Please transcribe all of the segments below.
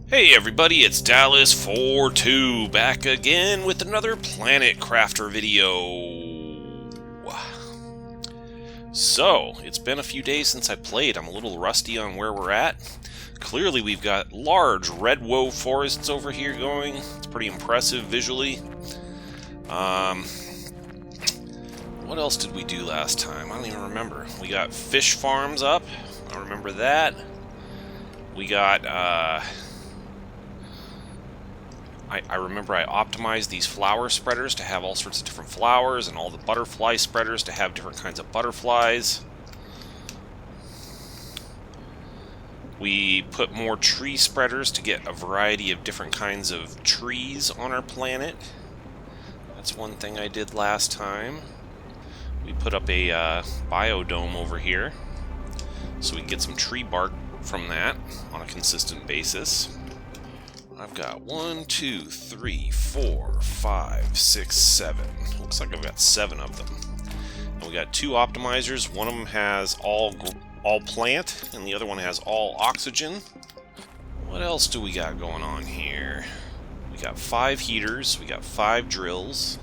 Hey everybody, it's DallasFourTwo back again with another Planet Crafter video. So, it's been a few days since I played. I'm a little rusty on where we're at. Clearly we've got large redwood forests over here going. It's pretty impressive visually. What else did we do last time? I don't even remember. We got fish farms up. I remember that. We got, I remember I optimized these flower spreaders to have all sorts of different flowers, and all the butterfly spreaders to have different kinds of butterflies. We put more tree spreaders to get a variety of different kinds of trees on our planet. That's one thing I did last time. We put up a biodome over here, so we can get some tree bark from that on a consistent basis. I've got 1, 2, 3, 4, 5, 6, 7. Looks like I've got 7 of them. And we got 2 optimizers. One of them has all plant, and the other one has all oxygen. What else do we got going on here? We got 5 heaters. We got 5 drills.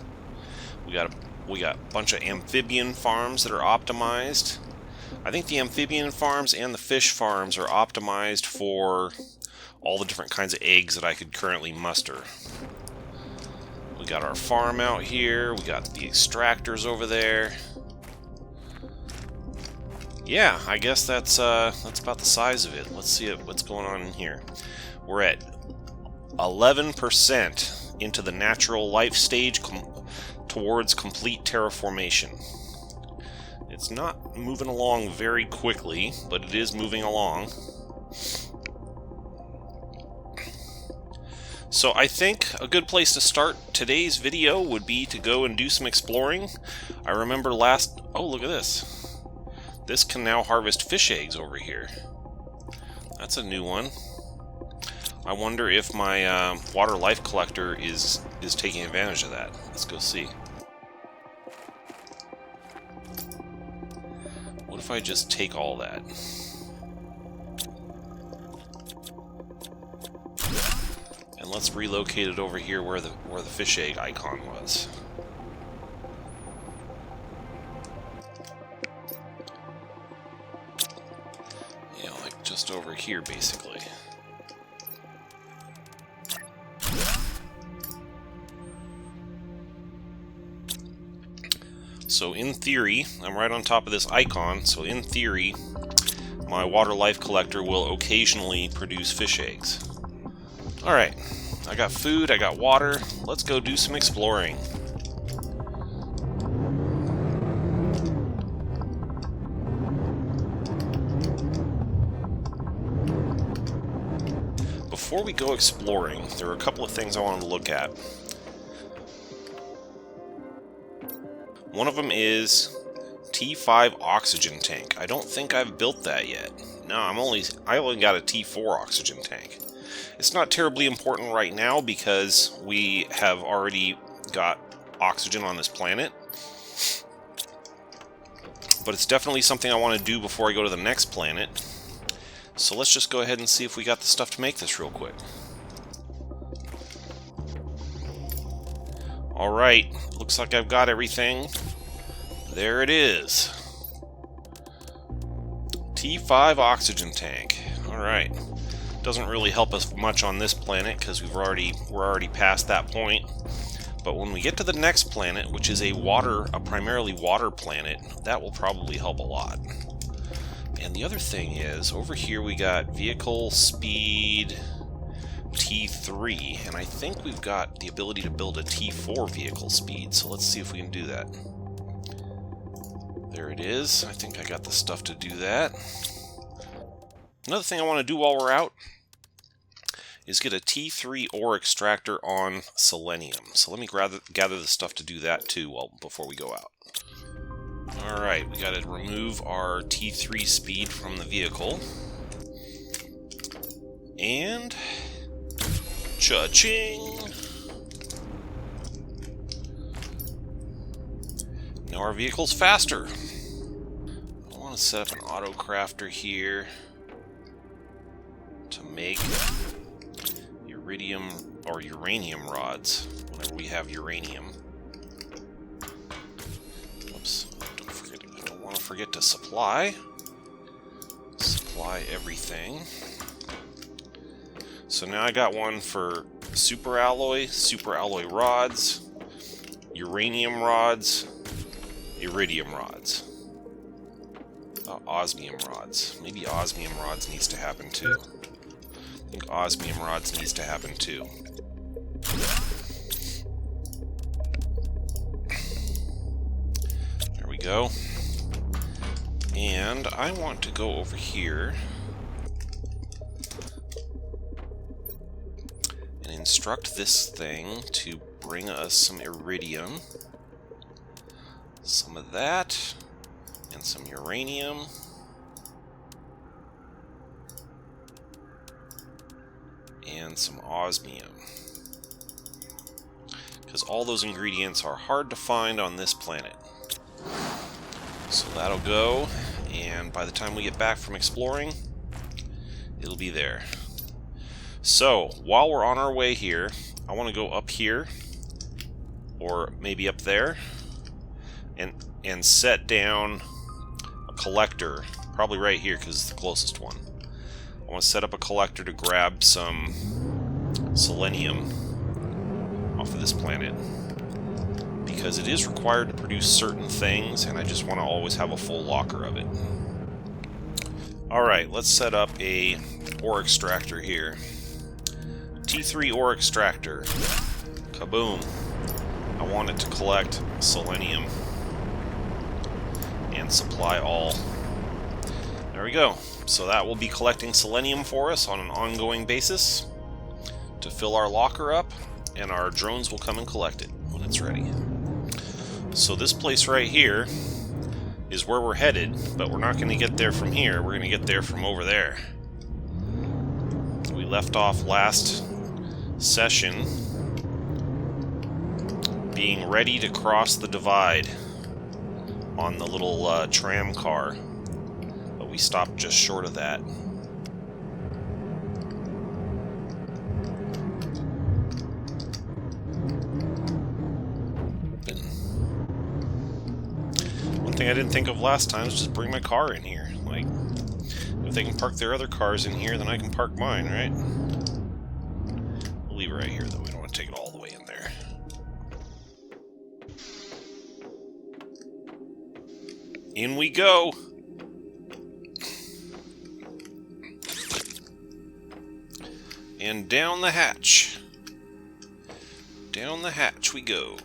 We got a bunch of amphibian farms that are optimized. I think the amphibian farms and the fish farms are optimized for all the different kinds of eggs that I could currently muster. We got our farm out here. We got the extractors over there. Yeah, I guess that's about the size of it. Let's see what's going on in here. We're at 11% into the natural life stage towards complete terraformation. It's not moving along very quickly, but it is moving along. So I think a good place to start today's video would be to go and do some exploring. I remember oh, look at this. This can now harvest fish eggs over here. That's a new one. I wonder if my water life collector is taking advantage of that. Let's go see. What if I just take all that? And let's relocate it over here where the fish egg icon was. Yeah, like just over here basically. So in theory, I'm right on top of this icon, so in theory, my water life collector will occasionally produce fish eggs. Alright, I got food, I got water, let's go do some exploring. Before we go exploring, there are a couple of things I wanted to look at. One of them is T5 oxygen tank. I don't think I've built that yet. No, I only got a T4 oxygen tank. It's not terribly important right now because we have already got oxygen on this planet. But it's definitely something I want to do before I go to the next planet. So let's just go ahead and see if we got the stuff to make this real quick. Alright, looks like I've got everything. There it is. T5 oxygen tank. Alright. Doesn't really help us much on this planet because we're already past that point. But when we get to the next planet, which is a primarily water planet, that will probably help a lot. And the other thing is, over here we got vehicle speed T3, and I think we've got the ability to build a T4 vehicle speed, so let's see if we can do that. There it is. I think I got the stuff to do that. Another thing I want to do while we're out is get a T3 ore extractor on selenium. So let me gather the stuff to do that too before we go out. Alright, we gotta remove our T3 speed from the vehicle. And cha-ching! Now our vehicle's faster. I want to set up an auto crafter here to make iridium or uranium rods whenever we have uranium. Whoops, don't want to forget to supply everything. So now I got one for super alloy rods, uranium rods, iridium rods, osmium rods. Maybe osmium rods needs to happen too. I think osmium rods needs to happen too. There we go. And I want to go over here and instruct this thing to bring us some iridium, some of that, and some uranium. And some osmium. Because all those ingredients are hard to find on this planet. So that'll go, and by the time we get back from exploring, it'll be there. So, while we're on our way here, I want to go up here, or maybe up there, and set down a collector, probably right here because it's the closest one. I want to set up a collector to grab some selenium off of this planet, because it is required to produce certain things, and I just want to always have a full locker of it. Alright, let's set up a ore extractor here. T3 ore extractor. Kaboom. I want it to collect selenium and supply all. There we go. So that will be collecting selenium for us on an ongoing basis to fill our locker up, and our drones will come and collect it when it's ready. So this place right here is where we're headed, but we're not going to get there from here. We're going to get there from over there. We left off last session being ready to cross the divide on the little tram car, but we stopped just short of that. One thing I didn't think of last time is just bring my car in here. Like, if they can park their other cars in here, then I can park mine, right? We'll leave it right here, though. We don't want to take it all the way in there. In we go! And down the hatch. Down the hatch we go.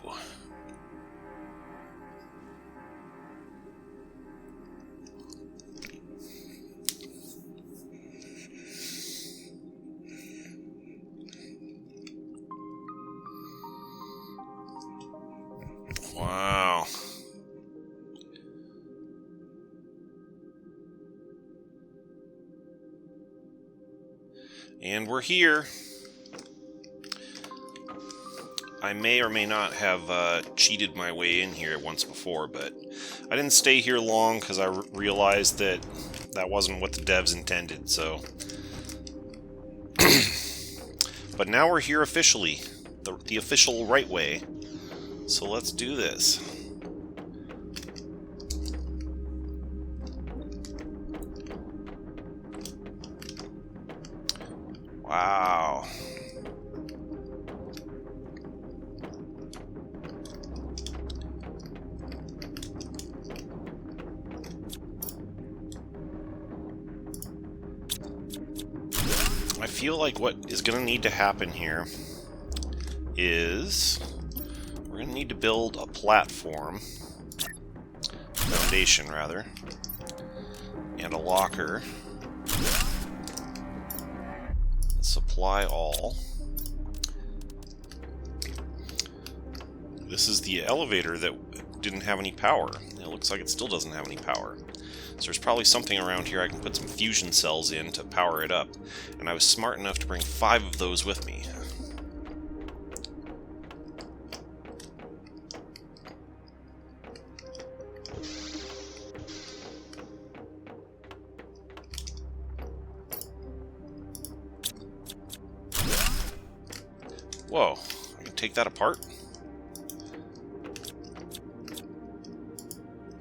Wow. And we're here. I may or may not have cheated my way in here once before, but I didn't stay here long because I realized that that wasn't what the devs intended, so... But now we're here officially, the official right way, so let's do this. Wow. I feel like what is going to need to happen here is we're going to need to build a platform, foundation rather, and a locker. Supply all. This is the elevator that didn't have any power. It looks like it still doesn't have any power. So there's probably something around here I can put some fusion cells in to power it up. And I was smart enough to bring 5 of those with me. Whoa, I can take that apart?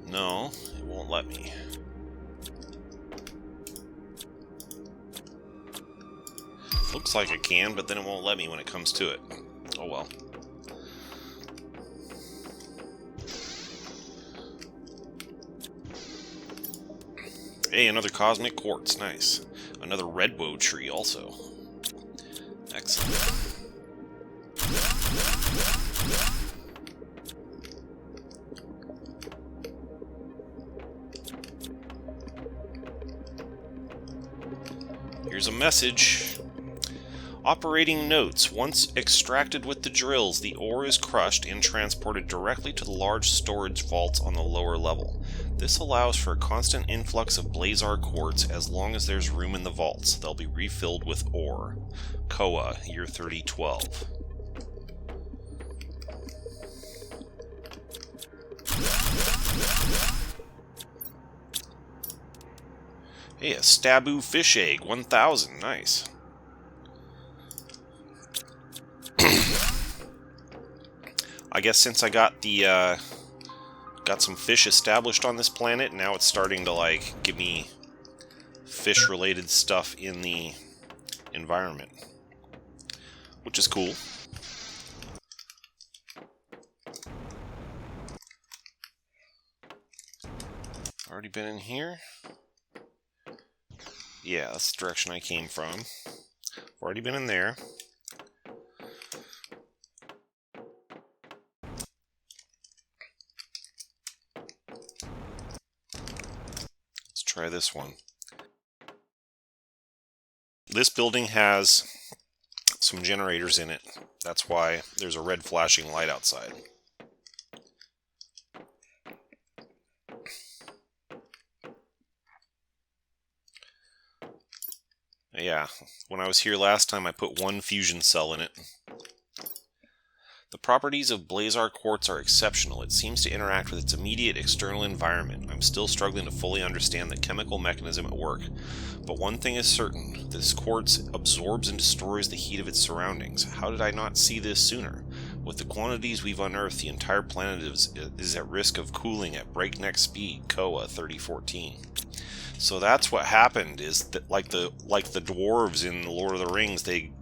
No, it won't let me. Looks like I can, but then it won't let me when it comes to it. Oh well. Hey, another cosmic quartz. Nice. Another redwood tree also. Excellent. Here's a message. Operating notes. Once extracted with the drills, the ore is crushed and transported directly to the large storage vaults on the lower level. This allows for a constant influx of blazar quartz as long as there's room in the vaults. They'll be refilled with ore. Koa, year 3012. Hey, a Stabu fish egg, 1000, nice. I guess since I got the, got some fish established on this planet, now it's starting to, like, give me fish-related stuff in the environment. Which is cool. Already been in here? Yeah, that's the direction I came from. Already been in there. Try this one. This building has some generators in it. That's why there's a red flashing light outside. Yeah, when I was here last time I put one fusion cell in it. The properties of blazar quartz are exceptional. It seems to interact with its immediate external environment. I'm still struggling to fully understand the chemical mechanism at work. But one thing is certain. This quartz absorbs and destroys the heat of its surroundings. How did I not see this sooner? With the quantities we've unearthed, the entire planet is at risk of cooling at breakneck speed. Koa 3014. So that's what happened, is that like the dwarves in The Lord of the Rings, they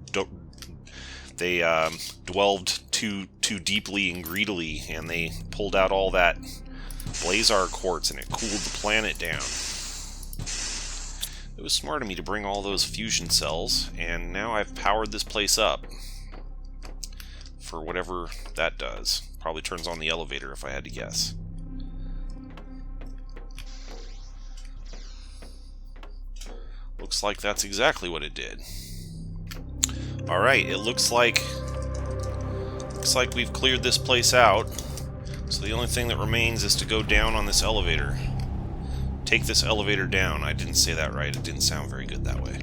dwelled too deeply and greedily, and they pulled out all that blazar quartz, and it cooled the planet down. It was smart of me to bring all those fusion cells, and now I've powered this place up for whatever that does. Probably turns on the elevator if I had to guess. Looks like that's exactly what it did. Alright, it looks like we've cleared this place out. So the only thing that remains is to go down on this elevator. Take this elevator down. I didn't say that right. It didn't sound very good that way.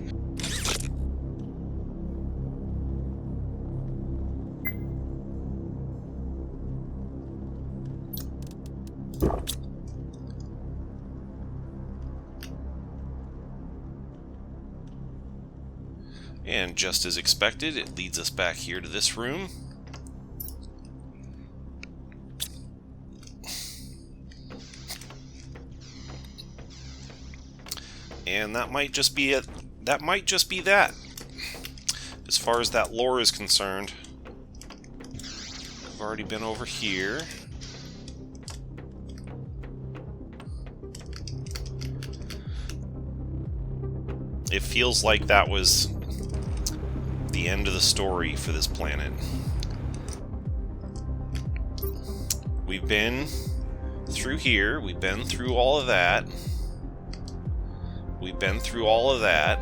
And just as expected, it leads us back here to this room. And that might just be it. That might just be that. As far as that lore is concerned, I've already been over here. It feels like that was the end of the story for this planet. We've been through here, we've been through all of that. We've been through all of that.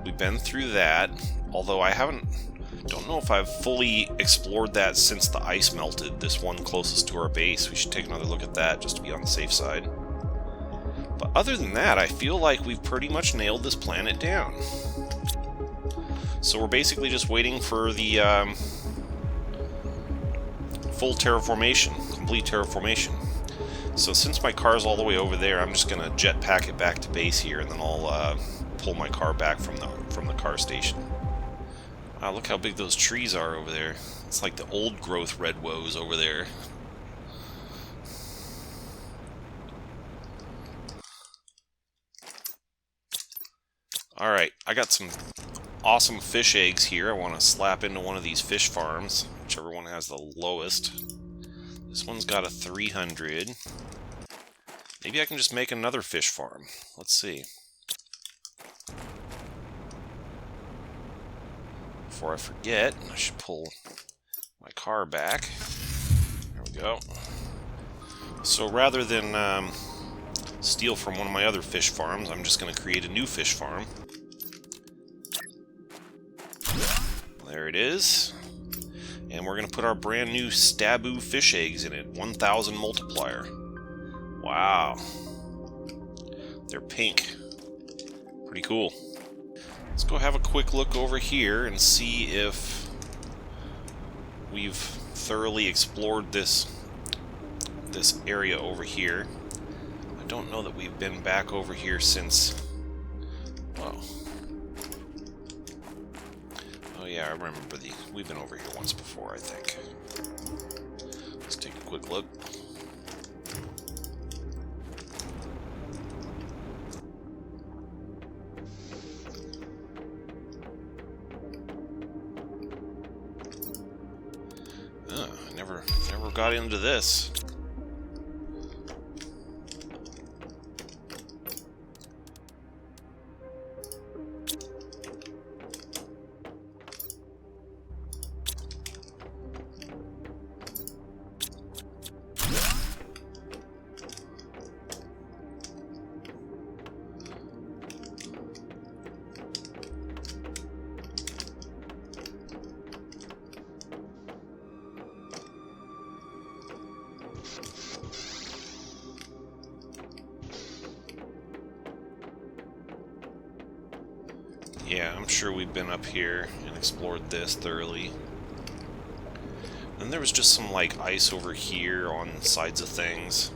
We've been through that. Although I don't know if I've fully explored that since the ice melted. This one closest to our base. We should take another look at that just to be on the safe side. But other than that, I feel like we've pretty much nailed this planet down. So we're basically just waiting for the full terraformation, complete terraformation. So since my car's all the way over there, I'm just gonna jetpack it back to base here, and then I'll pull my car back from the car station. Wow, look how big those trees are over there. It's like the old growth red woes over there. Alright, I got some awesome fish eggs here. I want to slap into one of these fish farms, whichever one has the lowest. This one's got a 300. Maybe I can just make another fish farm. Let's see. Before I forget, I should pull my car back. There we go. So rather than steal from one of my other fish farms, I'm just going to create a new fish farm. There it is. And we're going to put our brand new Staboo fish eggs in it. 1000 multiplier. Wow. They're pink. Pretty cool. Let's go have a quick look over here and see if we've thoroughly explored this area over here. I don't know that we've been back over here since... Well... Oh yeah, I remember we've been over here once before, I think. Let's take a quick look. I never got into this. Yeah, I'm sure we've been up here and explored this thoroughly. And there was just some, like, ice over here on sides of things.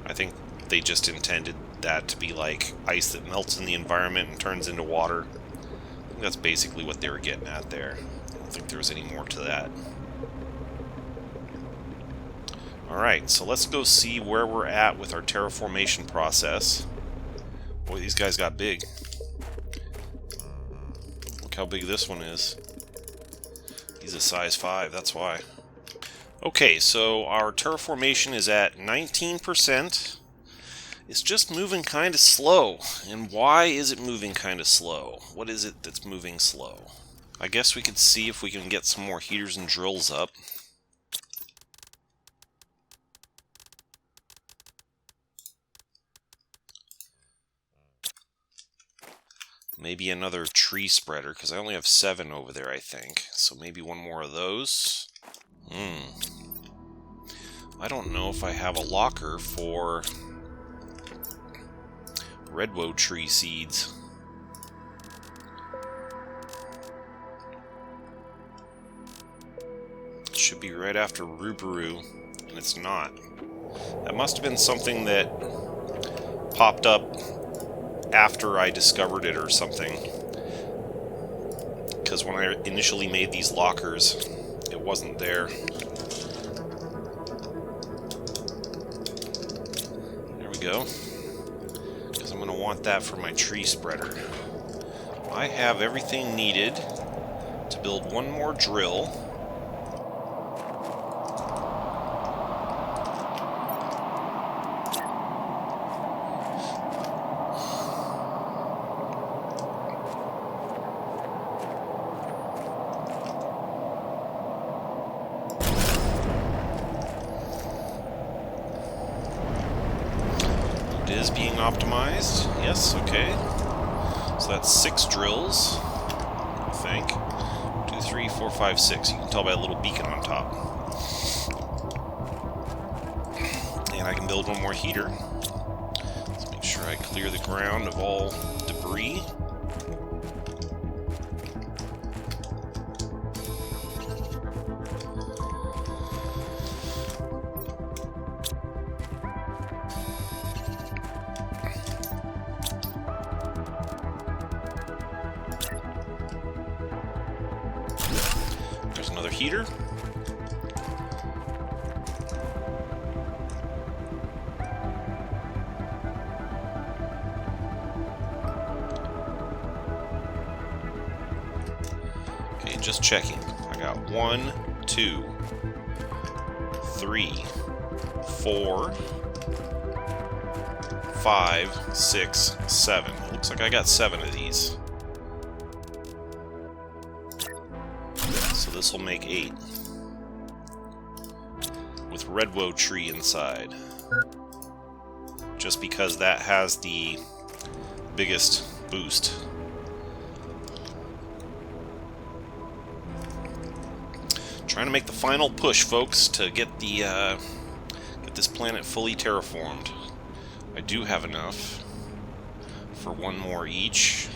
I think they just intended that to be, like, ice that melts in the environment and turns into water. I think that's basically what they were getting at there. I don't think there was any more to that. Alright, so let's go see where we're at with our terraformation process. Boy, these guys got big. How big this one is. He's a size 5, that's why. Okay, so our terraformation is at 19%. It's just moving kind of slow. And why is it moving kind of slow? What is it that's moving slow? I guess we could see if we can get some more heaters and drills up. Maybe another tree spreader, because I only have 7 over there, I think. So maybe one more of those. I don't know if I have a locker for redwood tree seeds. It should be right after Rubaru, and it's not. That must have been something that popped up after I discovered it or something, because when I initially made these lockers it wasn't there. There we go, because I'm going to want that for my tree spreader. I have everything needed to build one more drill. Is being optimized. Yes, okay. So that's 6 drills, I think. 2, 3, 4, 5, 6. You can tell by a little beacon on top. And I can build one more heater. Let's make sure I clear the ground of all debris. There's another heater. Okay, just checking. I got 1, 2, 3, 4, 5, 6, 7. Looks like I got 7 of these. So this will make 8. With redwood tree inside. Just because that has the biggest boost. Trying to make the final push, folks, to get the get this planet fully terraformed. I do have enough for 1 more each.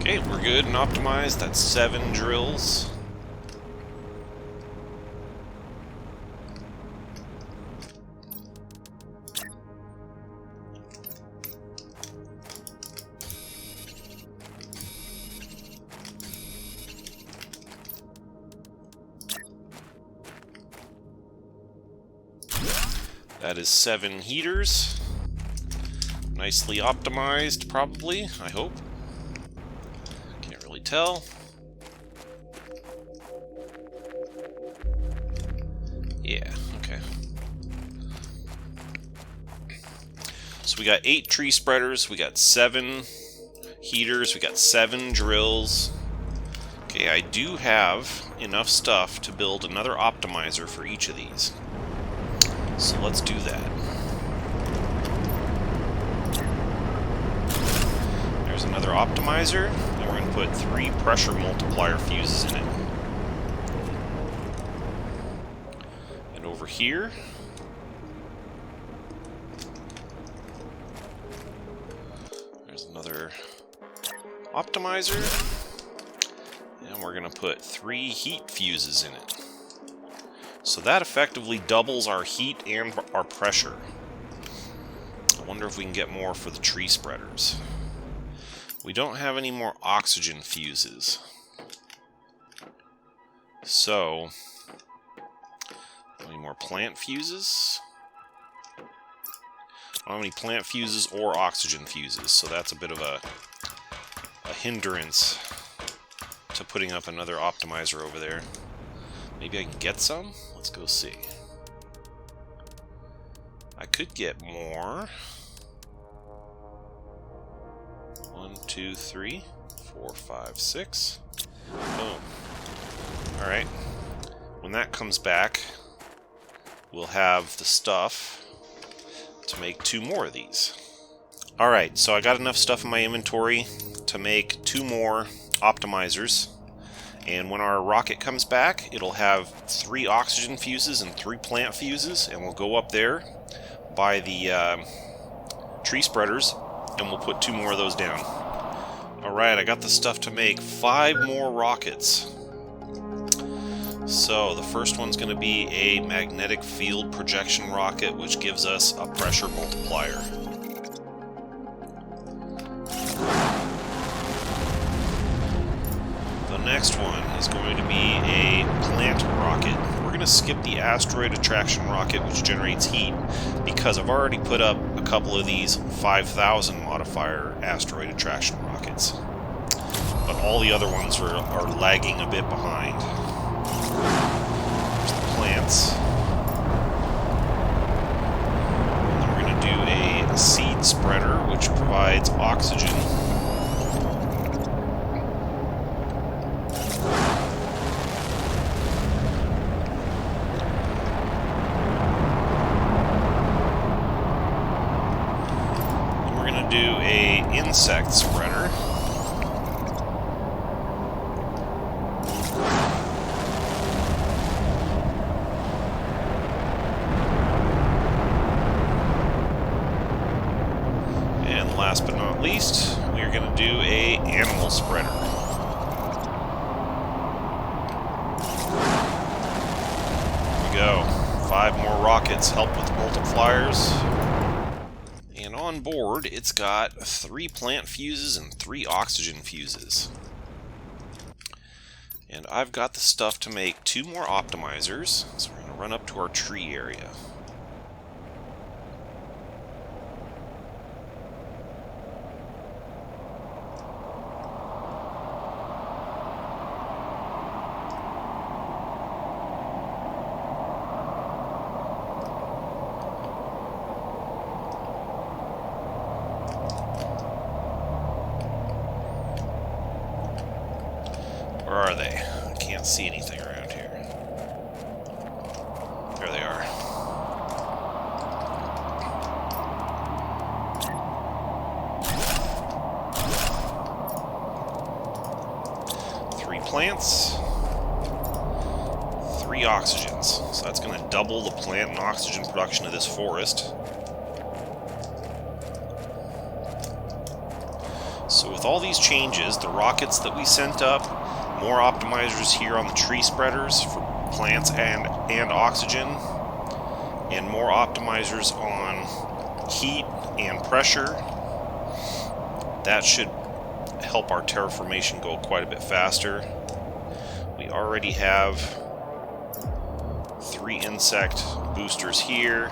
Okay, we're good and optimized. That's 7 drills. That is 7 heaters. Nicely optimized, probably, I hope. Tell. Yeah, okay. So we got 8 tree spreaders, we got 7 heaters, we got 7 drills. Okay, I do have enough stuff to build another optimizer for each of these. So let's do that. There's another optimizer. We're going to put 3 pressure multiplier fuses in it. And over here, there's another optimizer. And we're going to put 3 heat fuses in it. So that effectively doubles our heat and our pressure. I wonder if we can get more for the tree spreaders. We don't have any more oxygen fuses. So, any more plant fuses? I don't have any plant fuses or oxygen fuses, so that's a bit of a hindrance to putting up another optimizer over there. Maybe I can get some? Let's go see. I could get more. 1, 2, 3, 4, 5, 6. Boom. Alright. When that comes back, we'll have the stuff to make 2 more of these. Alright, so I got enough stuff in my inventory to make 2 more optimizers. And when our rocket comes back, it'll have 3 oxygen fuses and 3 plant fuses, and we'll go up there by the tree spreaders, and we'll put 2 more of those down. Alright, I got the stuff to make 5 more rockets. So, the first one's going to be a magnetic field projection rocket, which gives us a pressure multiplier. The next one is going to be a plant rocket. We're going to skip the asteroid attraction rocket, which generates heat, because I've already put up a couple of these 5,000 modifier asteroid attraction rockets. But all the other ones are lagging a bit behind. There's the plants. And then we're going to do a seed spreader, which provides oxygen. Do a insect spreader. additional spreader. There we go. 5 more rockets help with multipliers. And on board, it's got 3 plant fuses and 3 oxygen fuses. And I've got the stuff to make 2 more optimizers, so we're going to run up to our tree area. Where are they? I can't see anything around here. There they are. Three plants, 3 oxygens. So that's going to double the plant and oxygen production of this forest. So with all these changes, the rockets that we sent up, more optimizers here on the tree spreaders for plants and oxygen, and more optimizers on heat and pressure. That should help our terraformation go quite a bit faster. We already have 3 insect boosters here.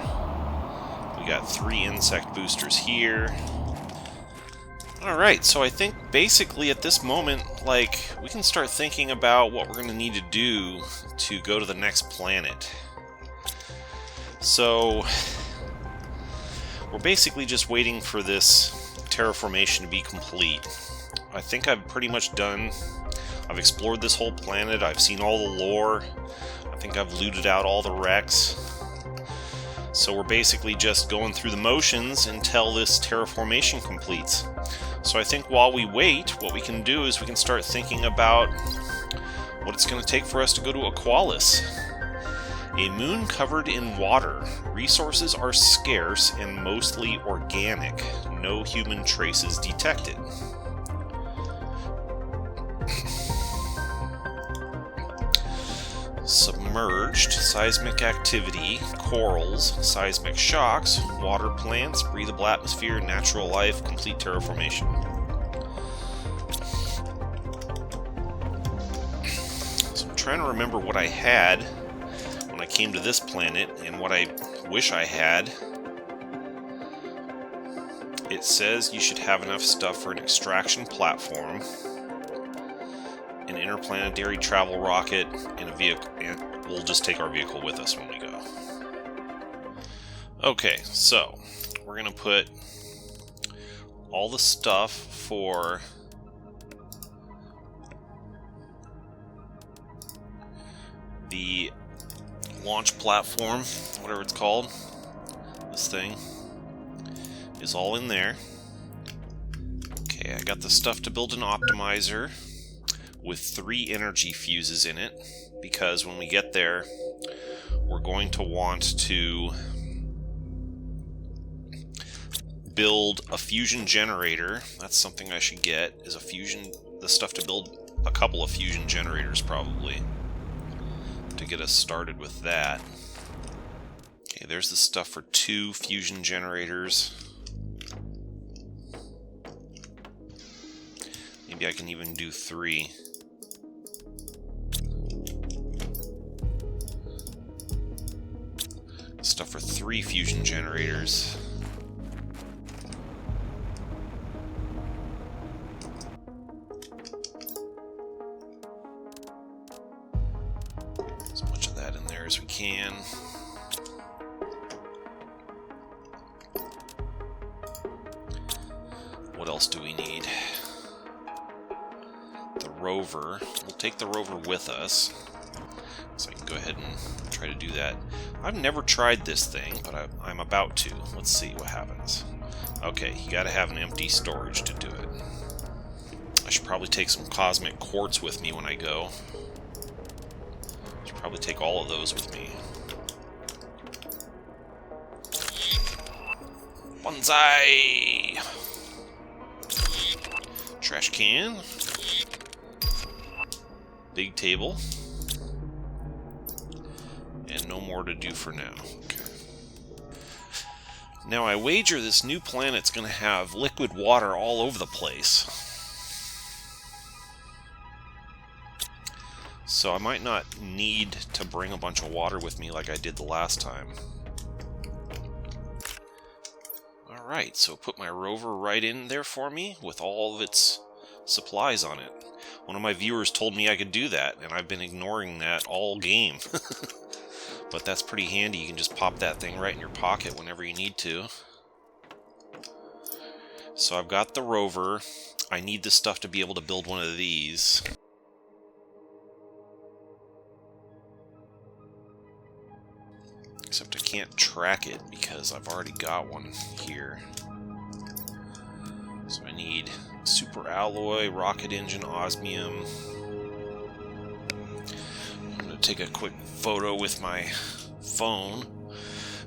We got 3 insect boosters here. Alright, so I think basically at this moment, like, we can start thinking about what we're going to need to do to go to the next planet. So, we're basically just waiting for this terraformation to be complete. I think I've pretty much done. I've explored this whole planet, I've seen all the lore, I think I've looted out all the wrecks. So we're basically just going through the motions until this terraformation completes. So I think while we wait, what we can do is we can start thinking about what it's going to take for us to go to Aqualis. A moon covered in water. Resources are scarce and mostly organic. No human traces detected. Submerged, seismic activity, corals, seismic shocks, water plants, breathable atmosphere, natural life, complete terraformation. So I'm trying to remember what I had when I came to this planet and what I wish I had. It says you should have enough stuff for an extraction platform, an interplanetary travel rocket, and a vehicle. And we'll just take our vehicle with us when we go. Okay, so we're going to put all the stuff for the launch platform, whatever it's called. This thing is all in there. Okay, I got the stuff to build an optimizer with 3 energy fuses in it, because when we get there, we're going to want to build a fusion generator. That's something I should get, is the stuff to build a couple of fusion generators probably, to get us started with that. Okay, there's the stuff for 2 fusion generators. Maybe I can even do 3. Stuff for 3 fusion generators. As much of that in there as we can. What else do we need? The rover. We'll take the rover with us, so I can go ahead and try to do that. I've never tried this thing, but I'm about to. Let's see what happens. Okay, you gotta have an empty storage to do it. I should probably take some cosmic quartz with me when I go. Should probably take all of those with me. Bonsai! Trash can. big table. And no more to do for now. Okay. Now I wager this new planet's going to have liquid water all over the place. So I might not need to bring a bunch of water with me like I did the last time. Alright, so put my rover right in there for me with all of its supplies on it. One of my viewers told me I could do that, and I've been ignoring that all game. But that's pretty handy. You can just pop that thing right in your pocket whenever you need to. So I've got the rover. I need this stuff to be able to build one of these. Except I can't track it because I've already got one here. So I need super alloy, rocket engine, osmium. I'm going to take a quick photo with my phone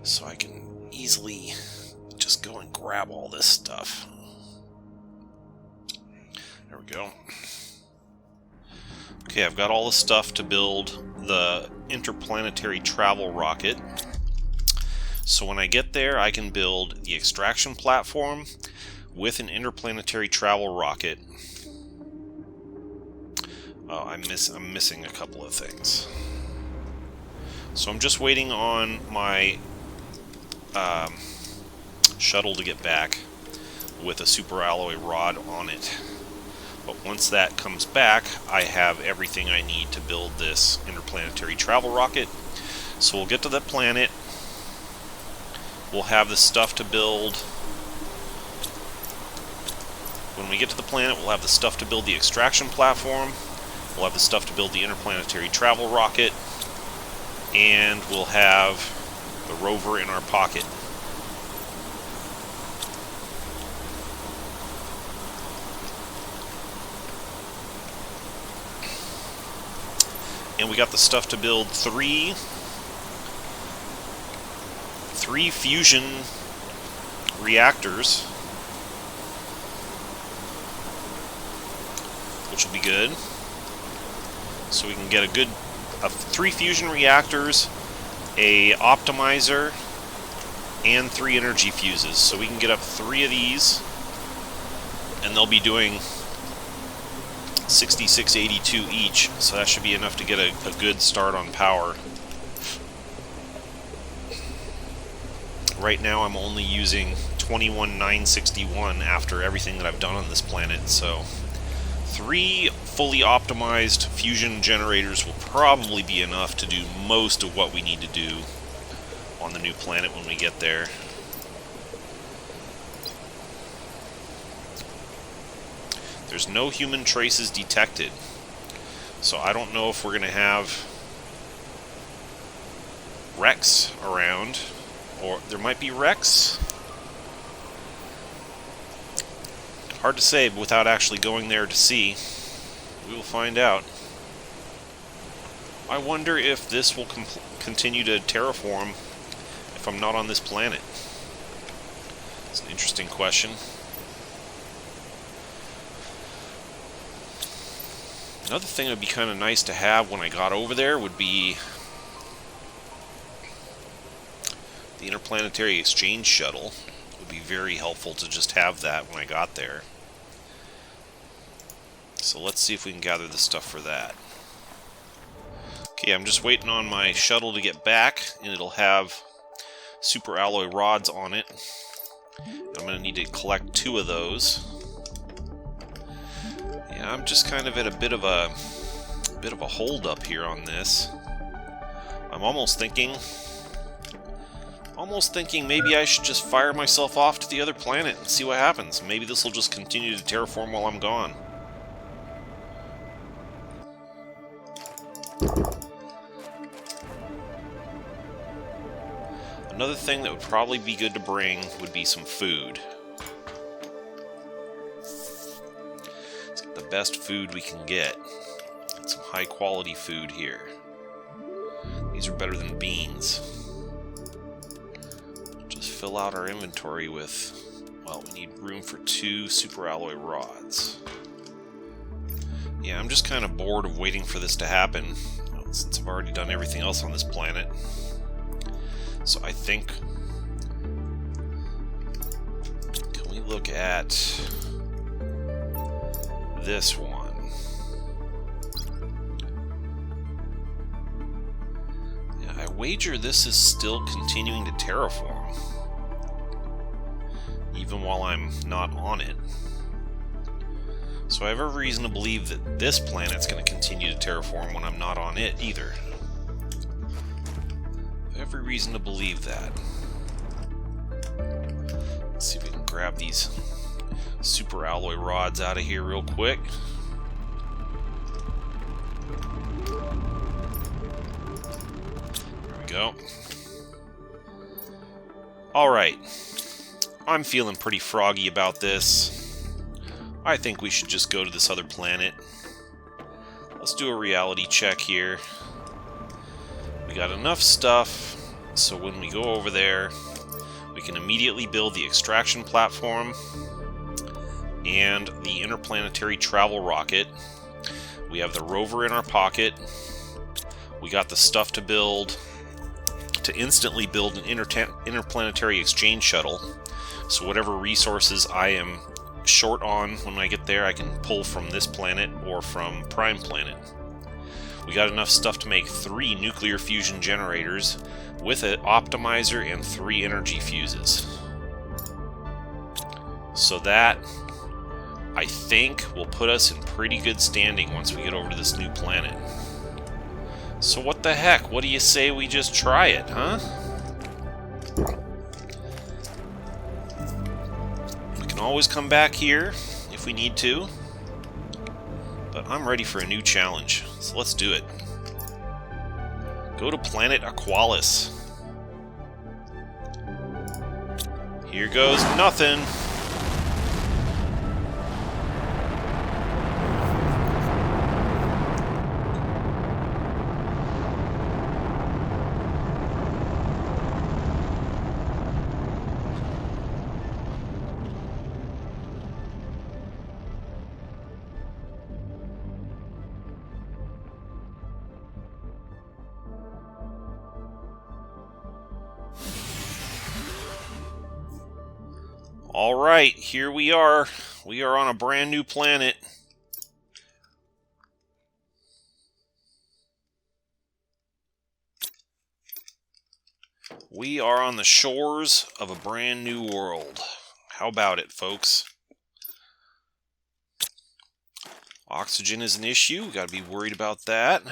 so I can easily just go and grab all this stuff. There we go. Okay, I've got all the stuff to build the interplanetary travel rocket. So when I get there, I can build the extraction platform with an interplanetary travel rocket. Oh, I'm missing a couple of things. So I'm just waiting on my shuttle to get back with a super alloy rod on it. But once that comes back, I have everything I need to build this interplanetary travel rocket. So we'll get to the planet. We'll have the stuff to build. When we get to the planet, we'll have the stuff to build the extraction platform. We'll have the stuff to build the interplanetary travel rocket. And we'll have the rover in our pocket. And we got the stuff to build three fusion reactors, which will be good. So we can get three fusion reactors, a optimizer, and 3 energy fuses. So we can get up 3 of these, and they'll be doing 6682 each. So that should be enough to get a good start on power. Right now I'm only using 21961 after everything that I've done on this planet, so 3 fully optimized fusion generators will probably be enough to do most of what we need to do on the new planet when we get there. There's no human traces detected, so I don't know if we're going to have wrecks around. Or there might be wrecks. Hard to say without actually going there to see. We will find out. I wonder if this will continue to terraform if I'm not on this planet. It's an interesting question. Another thing that would be kind of nice to have when I got over there would be the Interplanetary Exchange Shuttle. It would be very helpful to just have that when I got there. So let's see if we can gather the stuff for that. Okay, I'm just waiting on my shuttle to get back, and it'll have super alloy rods on it. I'm going to need to collect 2 of those. Yeah, I'm just kind of at a bit of a hold up here on this. I'm almost thinking maybe I should just fire myself off to the other planet and see what happens. Maybe this will just continue to terraform while I'm gone. Another thing that would probably be good to bring would be some food. It's the best food we can get. Get some high quality food here. These are better than beans. Just fill out our inventory with, well, we need room for 2 super alloy rods. Yeah, I'm just kind of bored of waiting for this to happen, since I've already done everything else on this planet. So I think... Can we look at this one? Yeah, I wager this is still continuing to terraform, even while I'm not on it. So I have every reason to believe that this planet's going to continue to terraform when I'm not on it either. Every reason to believe that. Let's see if we can grab these super alloy rods out of here real quick. There we go. Alright. I'm feeling pretty froggy about this. I think we should just go to this other planet. Let's do a reality check here. We got enough stuff, so when we go over there, we can immediately build the extraction platform and the interplanetary travel rocket. We have the rover in our pocket. We got the stuff to build, to instantly build an interplanetary exchange shuttle. So whatever resources I am short on when I get there, I can pull from this planet or from Prime Planet. We got enough stuff to make 3 nuclear fusion generators with an optimizer and 3 energy fuses. So that, I think, will put us in pretty good standing once we get over to this new planet. So what the heck? What do you say we just try it, huh? Always come back here if we need to, but I'm ready for a new challenge, so let's do it. Go to planet Aqualis. Here goes nothing. Alright, here we are. We are on a brand new planet. We are on the shores of a brand new world. How about it, folks? Oxygen is an issue. We got to be worried about that.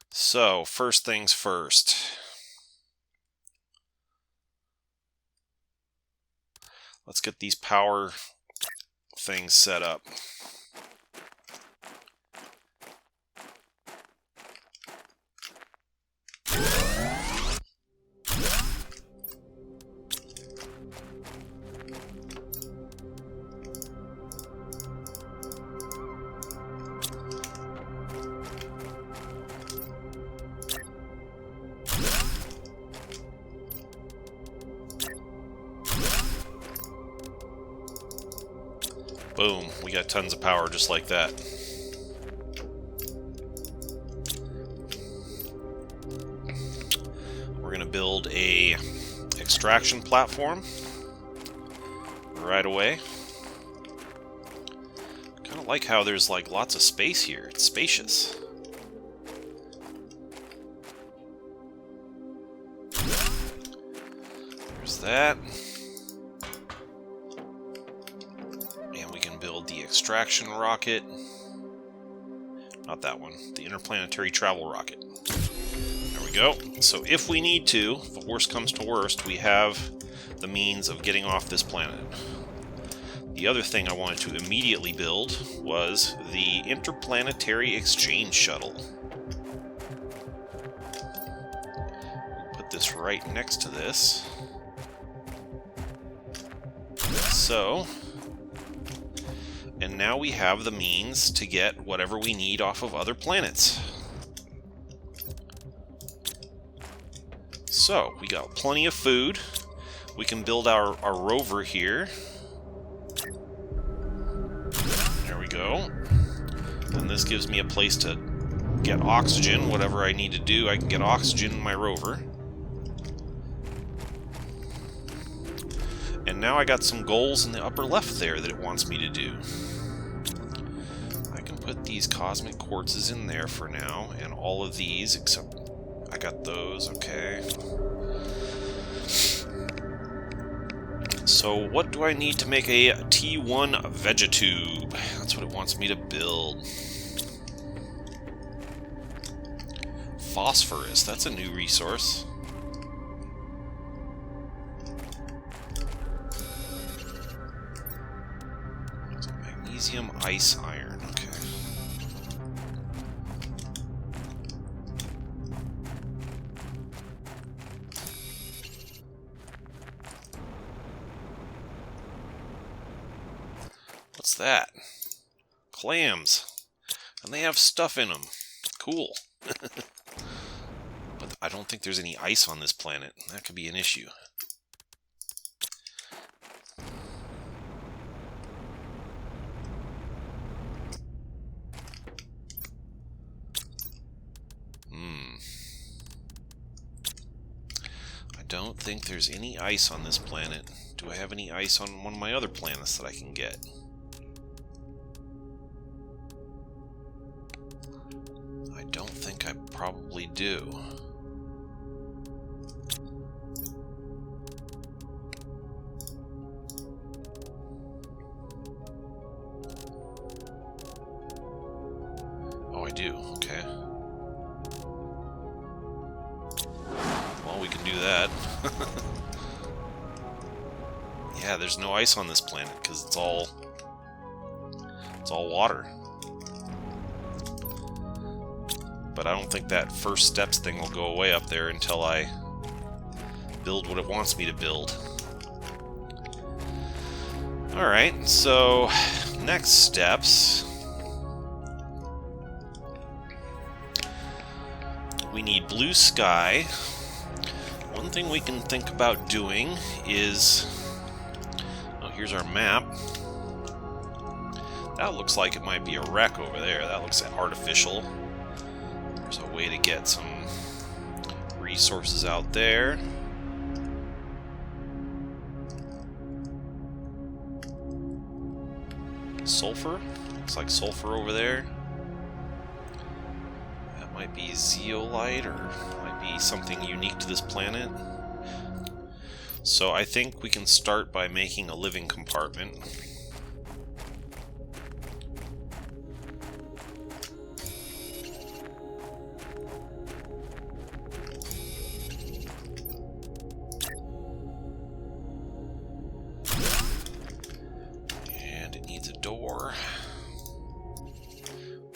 So, first things first. Let's get these power things set up. Boom, we got tons of power just like that. We're going to build a extraction platform right away. Kind of like how there's like lots of space here. It's spacious. There's that. The extraction rocket. Not that one. The interplanetary travel rocket. There we go. So if we need to, if the worst comes to worst, we have the means of getting off this planet. The other thing I wanted to immediately build was the interplanetary exchange shuttle. Put this right next to this. So... and now we have the means to get whatever we need off of other planets. So, we got plenty of food. We can build our rover here. There we go. this gives me a place to get oxygen. Whatever I need to do, I can get oxygen in my rover. And now I got some goals in the upper left there that it wants me to do. I can put these cosmic quartzes in there for now, and all of these, except I got those, okay. So what do I need to make a T1 Vegetube? That's what it wants me to build. Phosphorus, that's a new resource. Magnesium ice iron, okay. What's that? Clams. And they have stuff in them. Cool. But I don't think there's any ice on this planet. That could be an issue. I don't think there's any ice on this planet. Do I have any ice on one of my other planets that I can get? I don't think I probably do. Oh, I do. Okay. Well, we can do that. Yeah, there's no ice on this planet because it's all water. But I don't think that first steps thing will go away up there until I build what it wants me to build. Alright, so next steps. We need blue sky. One thing we can think about doing is... Oh, here's our map. That looks like it might be a wreck over there. That looks artificial. There's a way to get some resources out there. Sulfur? Looks like sulfur over there. That might be zeolite, or might be something unique to this planet. So I think we can start by making a living compartment.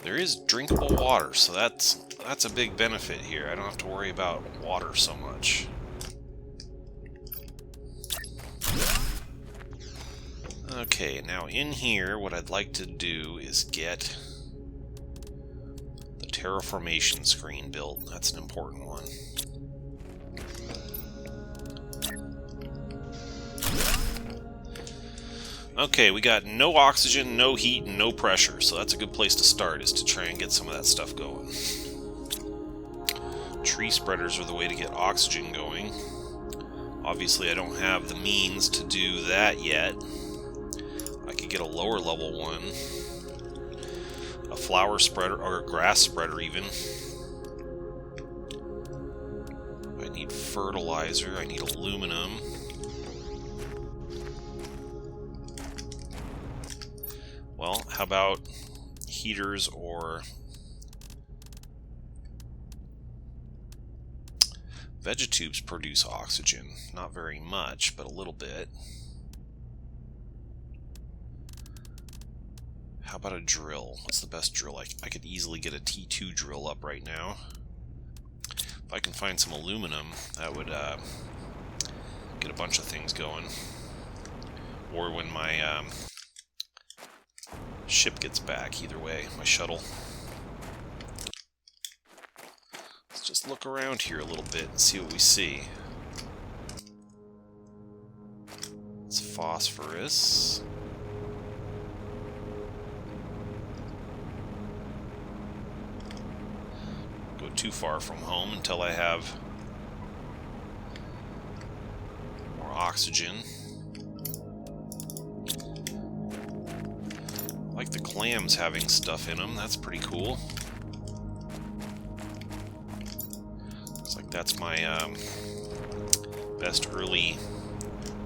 There is drinkable water, so that's a big benefit here. I don't have to worry about water so much. Okay, now in here, what I'd like to do is get the terraformation screen built. That's an important one. Okay, we got no oxygen, no heat, and no pressure, so that's a good place to start, is to try and get some of that stuff going. Tree spreaders are the way to get oxygen going. Obviously, I don't have the means to do that yet. I could get a lower level one. A flower spreader, or a grass spreader even. I need fertilizer, I need aluminum. Well, how about heaters or Vegetubes produce oxygen? Not very much, but a little bit. How about a drill? What's the best drill? I could easily get a T2 drill up right now. If I can find some aluminum, that would get a bunch of things going. Or when my ship gets back, either way, my shuttle. Let's just look around here a little bit and see what we see. It's phosphorus. too far from home until I have more oxygen. I like the clams having stuff in them. That's pretty cool. Looks like that's my best early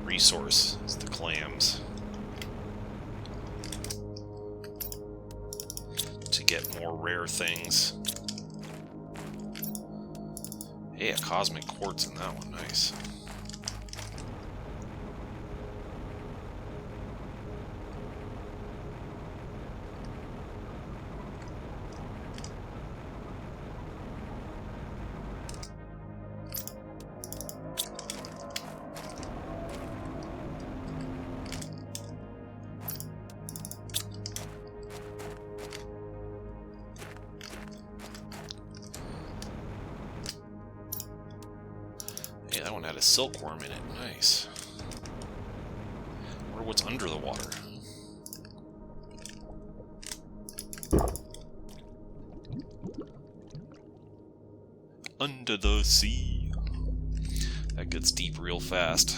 resource, is the clams. To get more rare things. Hey, a cosmic quartz in that one. Nice. Hey, that one had a silkworm in it. Nice. I wonder what's under the water. Under the sea. That gets deep real fast.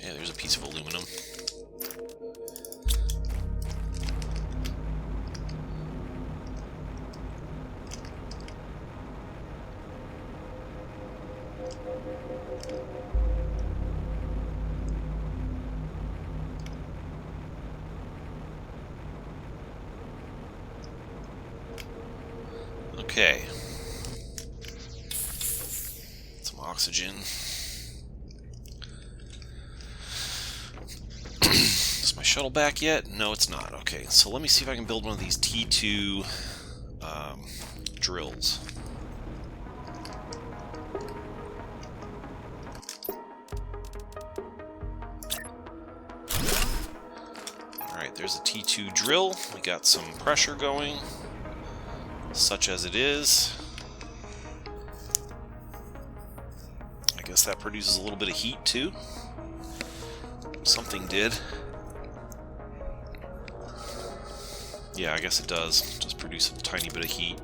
Yeah, there's a piece of aluminum. Okay. Some oxygen. Is my shuttle back yet? No, it's not. Okay, so let me see if I can build one of these T2 drills. Alright, there's a T2 drill. We got some pressure going. Such as it is. I guess that produces a little bit of heat too. Something did. Yeah, I guess it does. Just produce a tiny bit of heat.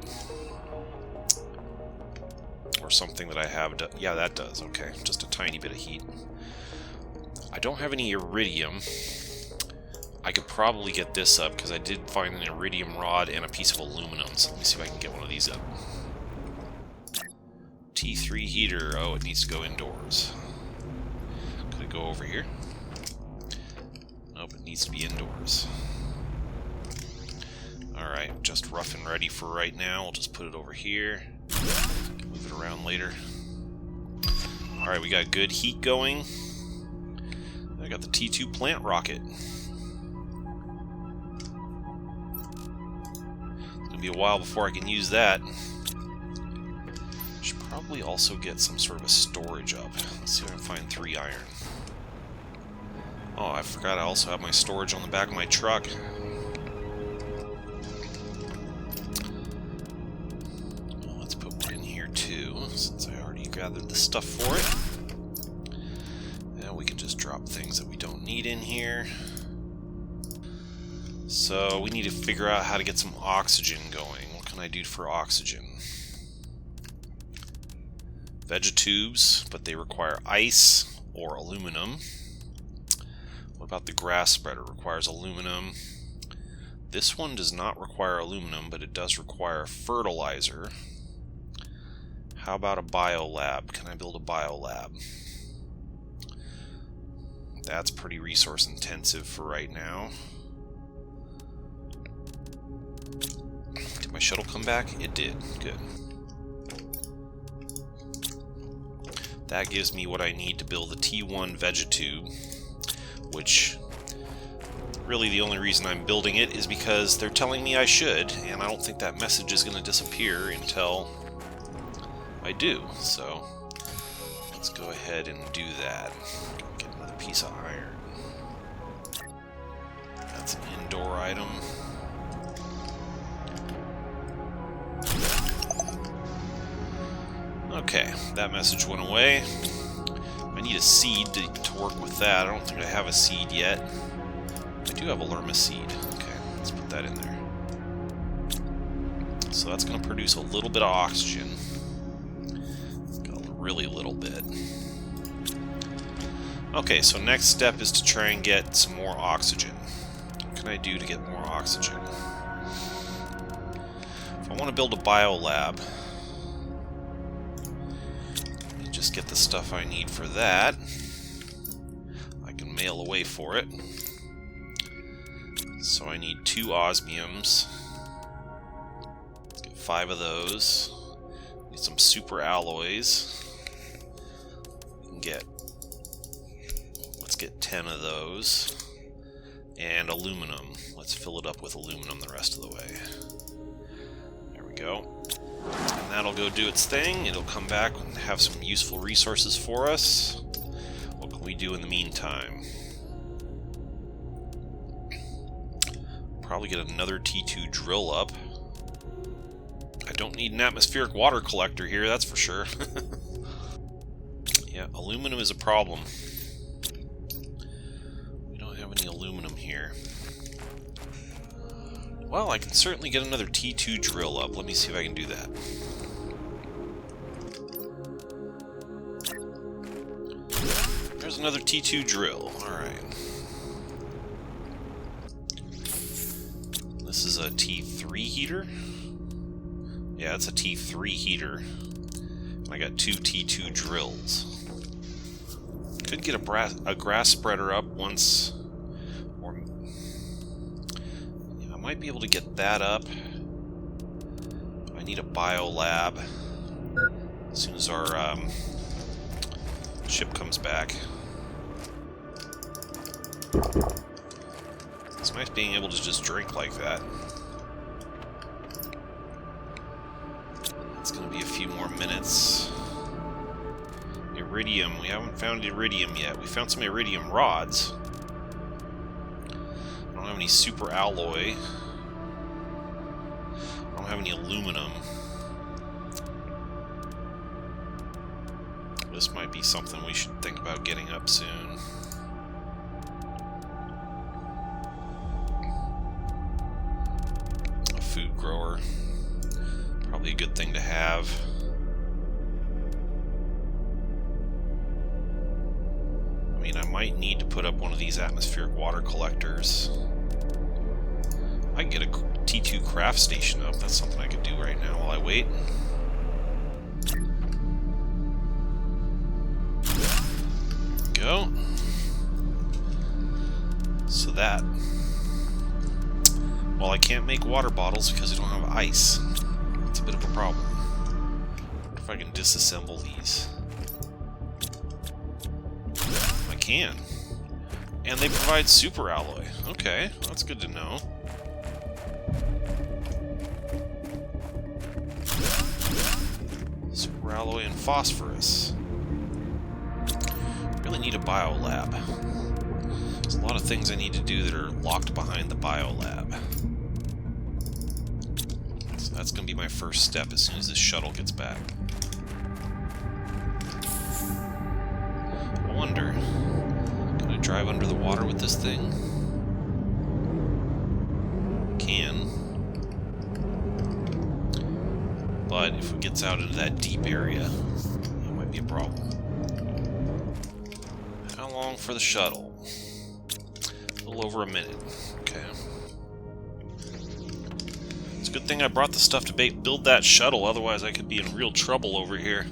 Or something that I have. Yeah, that does. Okay, just a tiny bit of heat. I don't have any iridium. I could probably get this up because I did find an iridium rod and a piece of aluminum. So let me see if I can get one of these up. T3 heater. Oh, it needs to go indoors. Could it go over here? Nope, it needs to be indoors. Alright, just rough and ready for right now. We'll just put it over here. Move it around later. Alright, we got good heat going. I got the T2 plant rocket. Be a while before I can use that. Should probably also get some sort of a storage up. Let's see if I can find 3 iron. Oh, I forgot I also have my storage on the back of my truck. Well, let's put one in here too, since I already gathered the stuff for it. And we can just drop things that we don't need in here. So we need to figure out how to get some oxygen going. What can I do for oxygen? Vegetubes, but they require ice or aluminum. What about the grass spreader? Requires aluminum. This one does not require aluminum, but it does require fertilizer. How about a biolab? Can I build a biolab? That's pretty resource intensive for right now. Did my shuttle come back? It did. Good. That gives me what I need to build the T1 Vegetube, which really the only reason I'm building it is because they're telling me I should, and I don't think that message is going to disappear until I do. So let's go ahead and do that. Get another piece of iron. That's an indoor item. Okay, that message went away. I need a seed to work with that. I don't think I have a seed yet. I do have a lerma seed. Okay, let's put that in there. So that's going to produce a little bit of oxygen. Got a really little bit. Okay, so next step is to try and get some more oxygen. What can I do to get more oxygen? If I want to build a biolab, let me just get the stuff I need for that. I can mail away for it. So I need 2 osmiums. Let's get 5 of those. Need some super alloys. We can get, let's get 10 of those. And aluminum. Let's fill it up with aluminum the rest of the way. There we go. And that'll go do its thing. It'll come back and have some useful resources for us. What can we do in the meantime? Probably get another T2 drill up. I don't need an atmospheric water collector here, that's for sure. Yeah, aluminum is a problem. We don't have any aluminum here. Well, I can certainly get another T2 drill up. Let me see if I can do that. There's another T2 drill. Alright. This is a T3 heater. Yeah, it's a T3 heater. I got 2 T2 drills. Could get a grass spreader up once, or yeah, I might be able to get that up. I need a biolab as soon as our ship comes back. It's nice being able to just drink like that. It's going to be a few more minutes. Iridium. We haven't found iridium yet. We found some iridium rods. I don't have any super alloy. I don't have any aluminum. This might be something we should think about getting up soon. Food grower. Probably a good thing to have. I mean, I might need to put up one of these atmospheric water collectors. I can get a T2 craft station up. That's something I could do right now while I wait. There we go. So that. Well, I can't make water bottles because I don't have ice. It's a bit of a problem. I wonder if I can disassemble these. I can. And they provide super alloy. Okay, that's good to know. Super alloy and phosphorus. Really need a biolab. There's a lot of things I need to do that are locked behind the biolab. So that's going to be my first step as soon as this shuttle gets back. I wonder, can I drive under the water with this thing? Can. But if it gets out into that deep area, it might be a problem. How long for the shuttle? A little over a minute. Okay. It's a good thing I brought the stuff to build that shuttle, otherwise I could be in real trouble over here.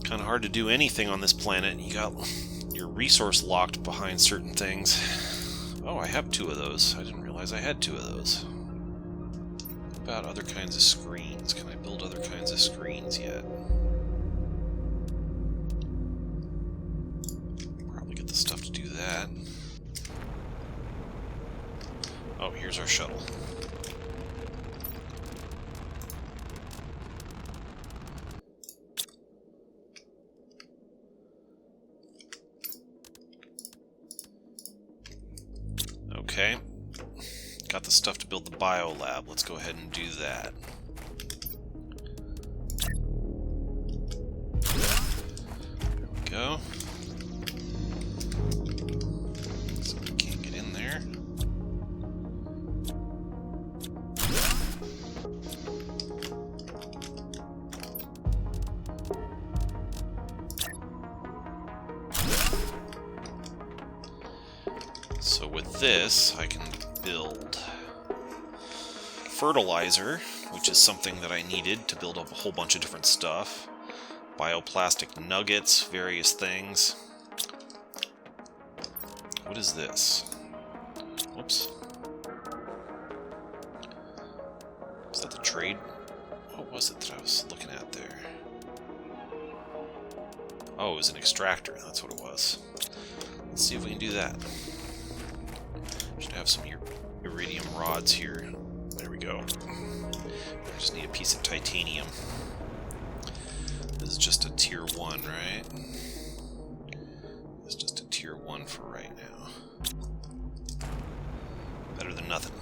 Kind of hard to do anything on this planet. You got your resource locked behind certain things. Oh, I have 2 of those. I didn't realize I had 2 of those. What about other kinds of screens? Can I build other kinds of screens yet? Probably get the stuff to do that. Oh, here's our shuttle. Okay. Got the stuff to build the biolab. Let's go ahead and do that. So with this, I can build fertilizer, which is something that I needed to build up a whole bunch of different stuff. Bioplastic nuggets, various things. What is this? Whoops. Is that the trade? What was it that I was looking at there? Oh, it was an extractor. That's what it was. Let's see if we can do that. Should have some iridium rods here. There we go. I just need a piece of titanium. This is just a tier 1, right? It's just a tier 1 for right now. Better than nothing.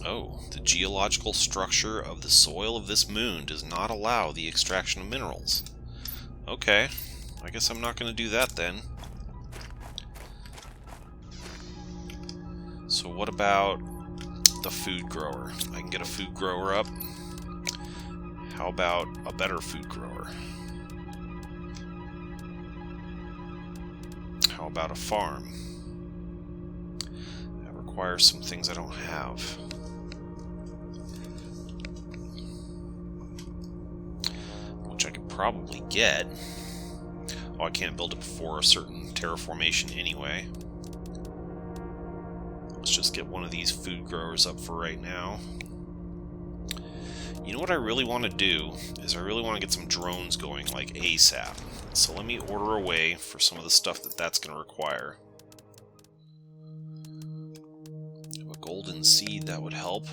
Oh, the geological structure of the soil of this moon does not allow the extraction of minerals. Okay, I guess I'm not going to do that then. So what about the food grower? I can get a food grower up. How about a better food grower? How about a farm? That requires some things I don't have. Which I could probably get. Oh, I can't build it before a certain terraformation anyway. Let's just get one of these food growers up for right now. You know what I really want to do is I really want to get some drones going like ASAP. So let me order away for some of the stuff that's going to require. Have a golden seed, that would help.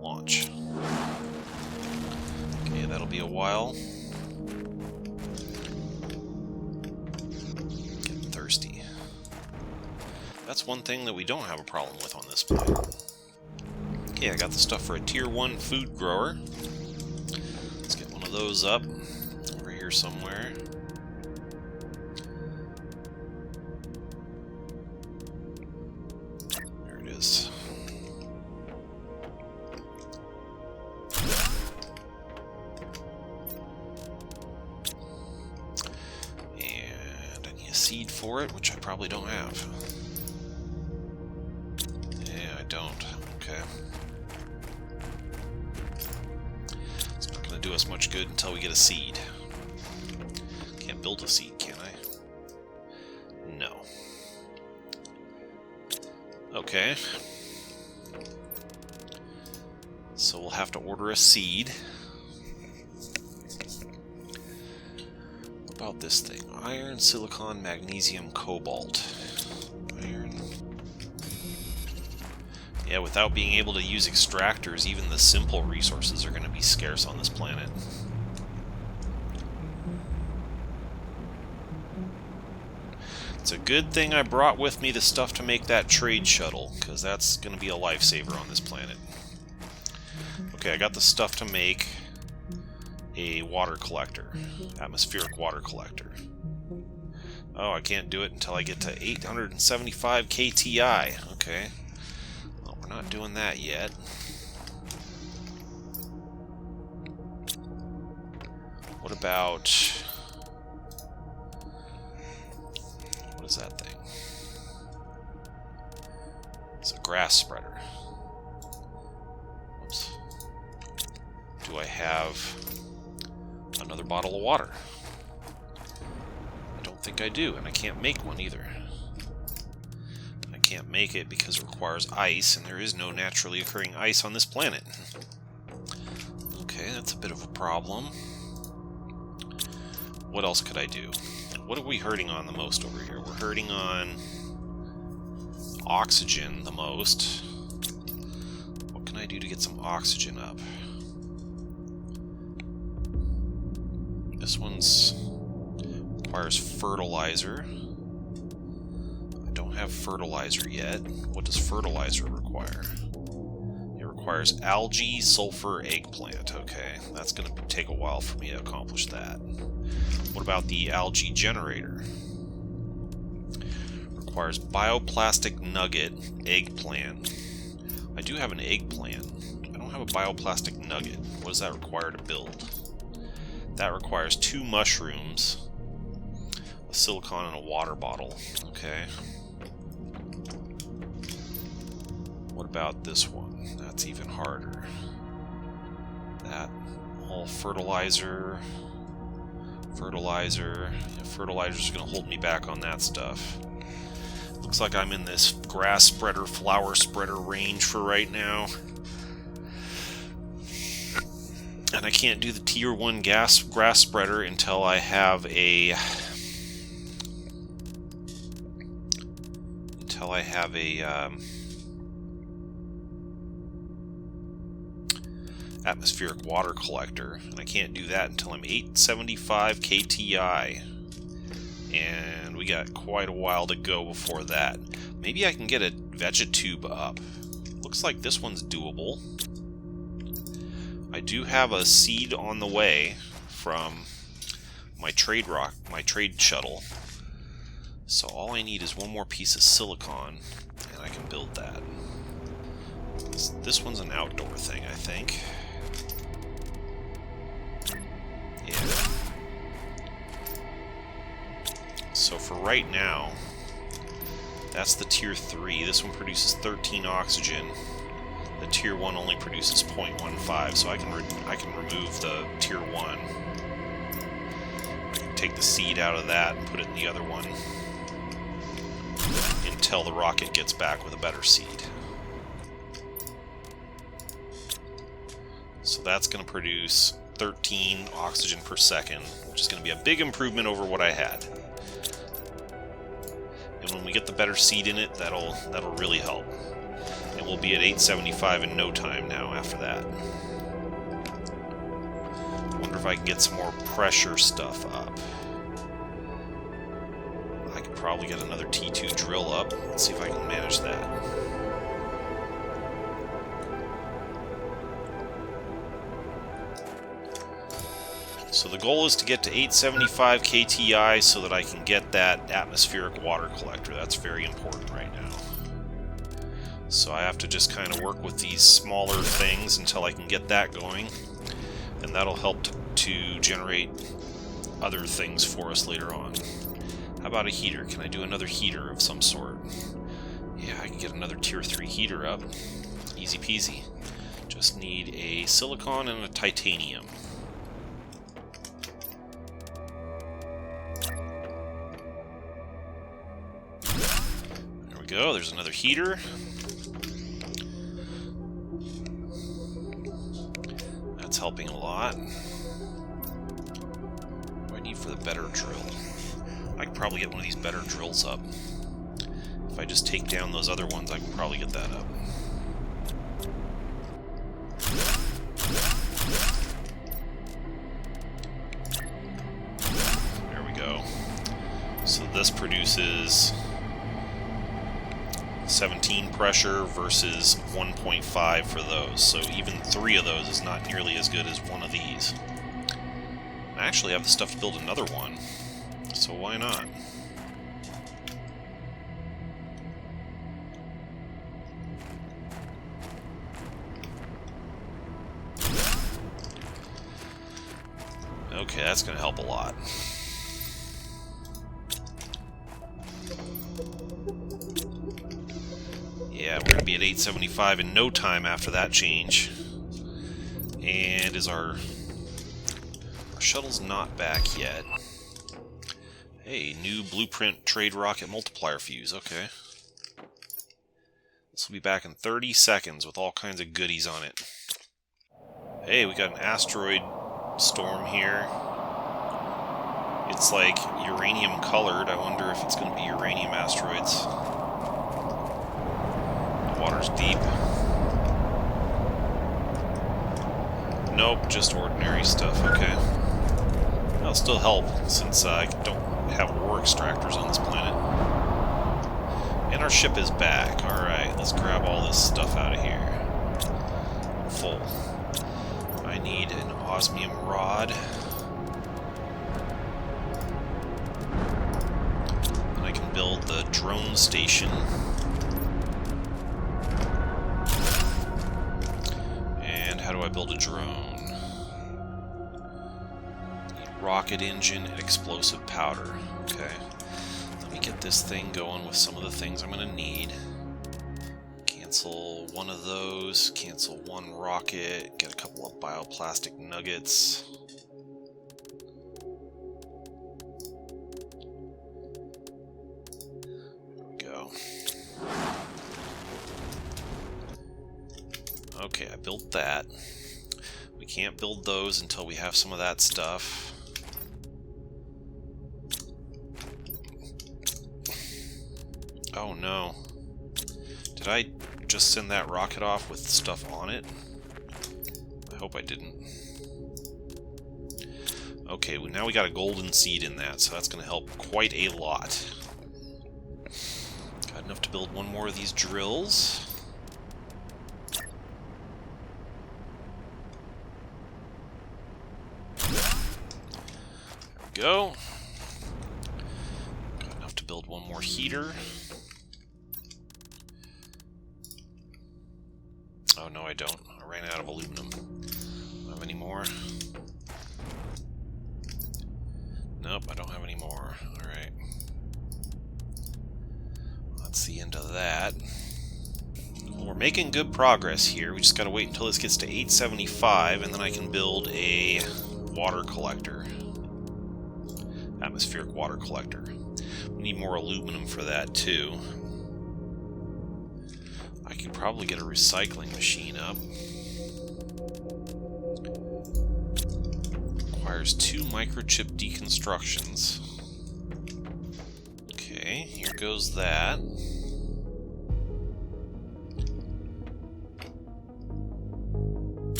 Launch. Okay, that'll be a while. Getting thirsty. That's one thing that we don't have a problem with on this planet. Okay, I got the stuff for a tier 1 food grower. Let's get one of those up over here somewhere. There it is. And I need a seed for it, which I probably don't have. Yeah, I don't. Okay. Do us much good until we get a seed. Can't build a seed, can I? No. Okay. So we'll have to order a seed. What about this thing? Iron, silicon, magnesium, cobalt. Iron. Yeah, without being able to use extractors, even the simple resources are going to be scarce on this planet. It's a good thing I brought with me the stuff to make that trade shuttle, because that's going to be a lifesaver on this planet. Okay, I got the stuff to make a water collector, atmospheric water collector. Oh, I can't do it until I get to 875 KTI. Okay. We're not doing that yet. What about... what is that thing? It's a grass spreader. Oops. Do I have another bottle of water? I don't think I do, and I can't make one either. Can't make it because it requires ice, and there is no naturally occurring ice on this planet. Okay, that's a bit of a problem. What else could I do? What are we hurting on the most over here? We're hurting on oxygen the most. What can I do to get some oxygen up? This one's requires fertilizer. Have fertilizer yet. What does fertilizer require? It requires algae, sulfur, eggplant. Okay, that's going to take a while for me to accomplish that. What about the algae generator? Requires bioplastic nugget, eggplant. I do have an eggplant. I don't have a bioplastic nugget. What does that require to build? That requires 2 mushrooms, a silicon, and a water bottle. Okay. What about this one? That's even harder. That, all fertilizer. Fertilizer. Yeah, fertilizer's gonna hold me back on that stuff. Looks like I'm in this grass spreader, flower spreader range for right now. And I can't do the tier 1 grass spreader until I have a atmospheric water collector, and I can't do that until I'm 875 KTI, and we got quite a while to go before that. Maybe I can get a Vegetube up. Looks like this one's doable. I do have a seed on the way from my trade shuttle, so all I need is one more piece of silicon, and I can build that. This one's an outdoor thing, I think. Yeah. So for right now, that's the tier 3. This one produces 13 oxygen. The tier 1 only produces 0.15, so I can remove the tier 1. I can take the seed out of that and put it in the other one until the rocket gets back with a better seed. So that's going to produce 13 oxygen per second, which is going to be a big improvement over what I had. And when we get the better seed in it, that'll really help. And we'll be at 875 in no time now after that. Wonder if I can get some more pressure stuff up. I could probably get another T2 drill up. Let's see if I can manage that. So the goal is to get to 875 KTI so that I can get that atmospheric water collector. That's very important right now. So I have to just kind of work with these smaller things until I can get that going. And that'll help to generate other things for us later on. How about a heater? Can I do another heater of some sort? Yeah, I can get another tier 3 heater up. Easy peasy. Just need a silicon and a titanium. There we go, there's another heater. That's helping a lot. What do I need for the better drill? I could probably get one of these better drills up. If I just take down those other ones, I can probably get that up. There we go. So this produces 17 pressure versus 1.5 for those. So even 3 of those is not nearly as good as one of these. I actually have the stuff to build another one. So why not? Okay, that's going to help a lot. Yeah, we're going to be at 875 in no time after that change. And is our shuttle's not back yet. Hey, new blueprint trade rocket multiplier fuse. Okay. This will be back in 30 seconds with all kinds of goodies on it. Hey, we got an asteroid storm here. It's like uranium colored. I wonder if it's going to be uranium asteroids. The water's deep. Nope, just ordinary stuff. Okay. That'll still help since I don't have war extractors on this planet. And our ship is back. Alright, let's grab all this stuff out of here. Full. I need an osmium rod. And I can build the drone station. I build a drone? Rocket engine and explosive powder. Okay. Let me get this thing going with some of the things I'm going to need. Cancel one of those. Cancel one rocket. Get a couple of bioplastic nuggets. There we go. Okay, I built that. We can't build those until we have some of that stuff. Oh no. Did I just send that rocket off with stuff on it? I hope I didn't. Okay, well, now we got a golden seed in that, so that's going to help quite a lot. Got enough to build one more of these drills. Go. Got enough to build one more heater. Oh no, I don't. I ran out of aluminum. Don't have any more. Nope, I don't have any more. Alright. That's the end of that. Well, we're making good progress here. We just gotta wait until this gets to 875, and then I can build a water collector. Atmospheric water collector. We need more aluminum for that too. I could probably get a recycling machine up. Requires 2 microchip deconstructions. Okay, here goes that.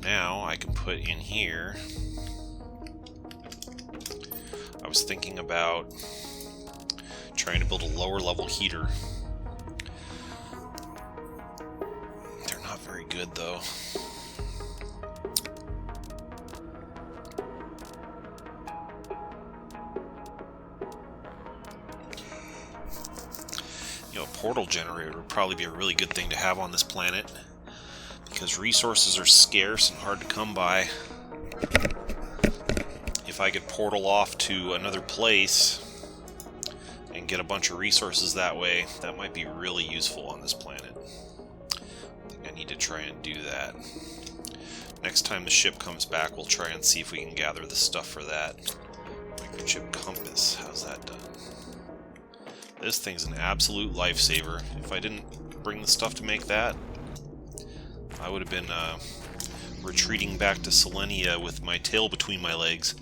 Now I can put in here. I was thinking about trying to build a lower level heater. They're not very good though. You know, a portal generator would probably be a really good thing to have on this planet because resources are scarce and hard to come by. If I could portal off to another place and get a bunch of resources that way, that might be really useful on this planet. I think I need to try and do that. Next time the ship comes back, we'll try and see if we can gather the stuff for that. Microchip compass, how's that done? This thing's an absolute lifesaver. If I didn't bring the stuff to make that, I would have been retreating back to Selenea with my tail between my legs.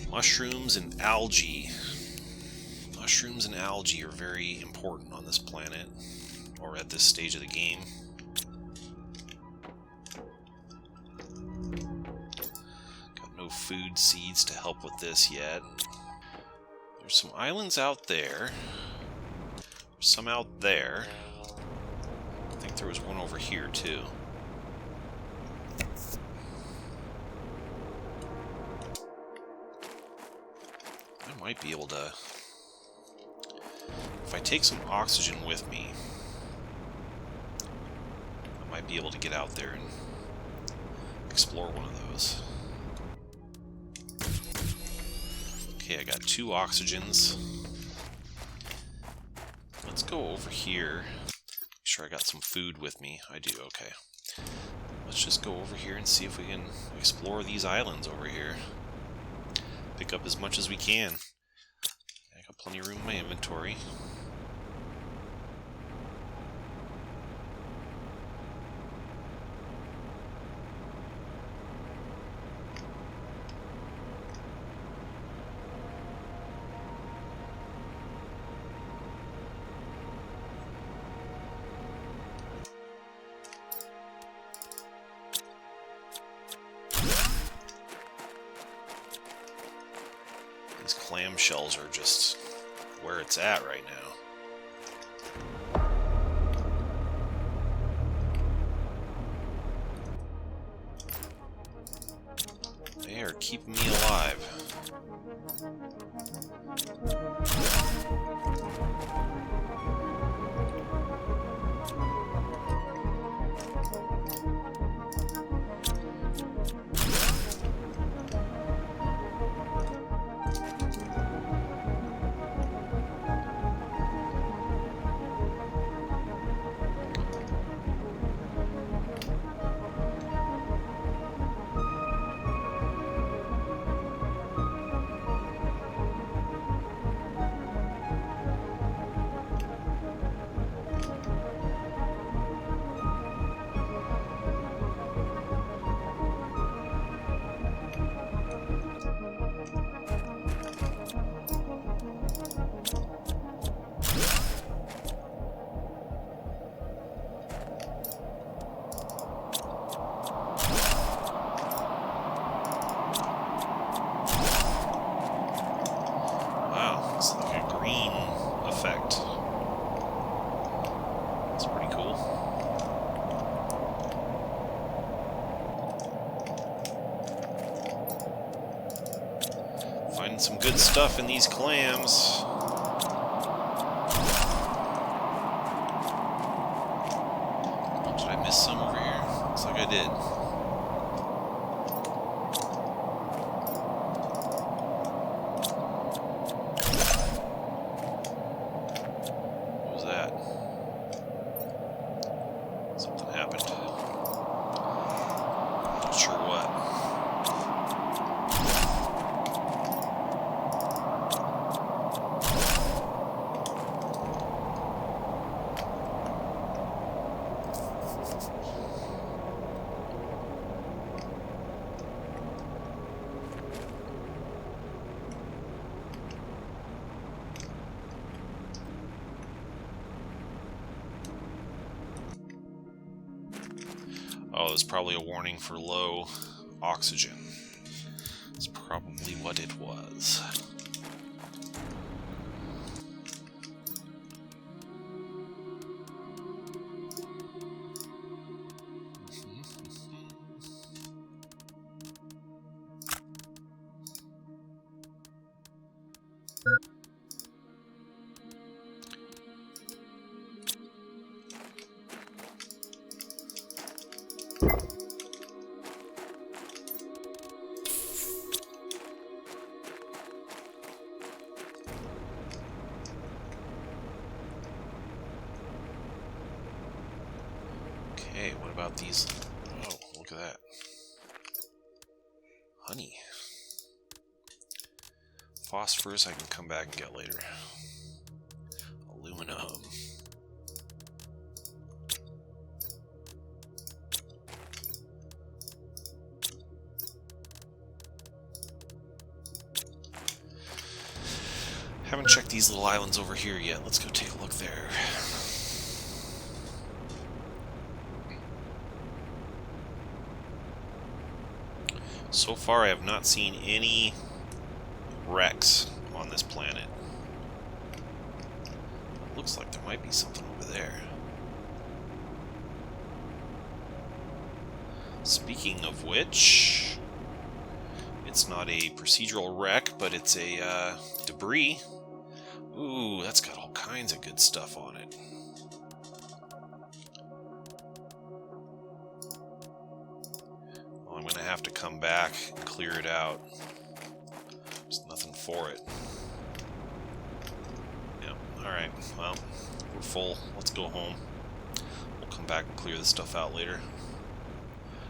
Mushrooms and algae. Mushrooms and algae are very important on this planet, or at this stage of the game. Got no food seeds to help with this yet. There's some islands out there. There's some out there. I think there was one over here too. I might be able to, if I take some oxygen with me, I might be able to get out there and explore one of those. Okay, I got 2 oxygens. Let's go over here. Make sure I got some food with me. I do, okay. Let's just go over here and see if we can explore these islands over here. Pick up as much as we can. I got plenty of room in my inventory. These clamshells are just where it's at right now. They are keeping me alive. green effect. That's pretty cool. Finding some good stuff in these clams. Did I miss some over here? Looks like I did. What was that? Something happened. Not sure what. Oh, there's probably a warning for low oxygen. That's probably what it was. Okay, what about these? Oh, look at that. Honey. Phosphorus I can come back and get later. Aluminum. Haven't checked these little islands over here yet. Let's go take a look there. So far, I have not seen any wrecks on this planet. It looks like there might be something over there. Speaking of which, it's not a procedural wreck, but it's a debris. Ooh, that's got all kinds of good stuff on it. Well, I'm going to have to come back and clear it out. There's nothing for it. Yep, alright, well, we're full. Let's go home. We'll come back and clear this stuff out later.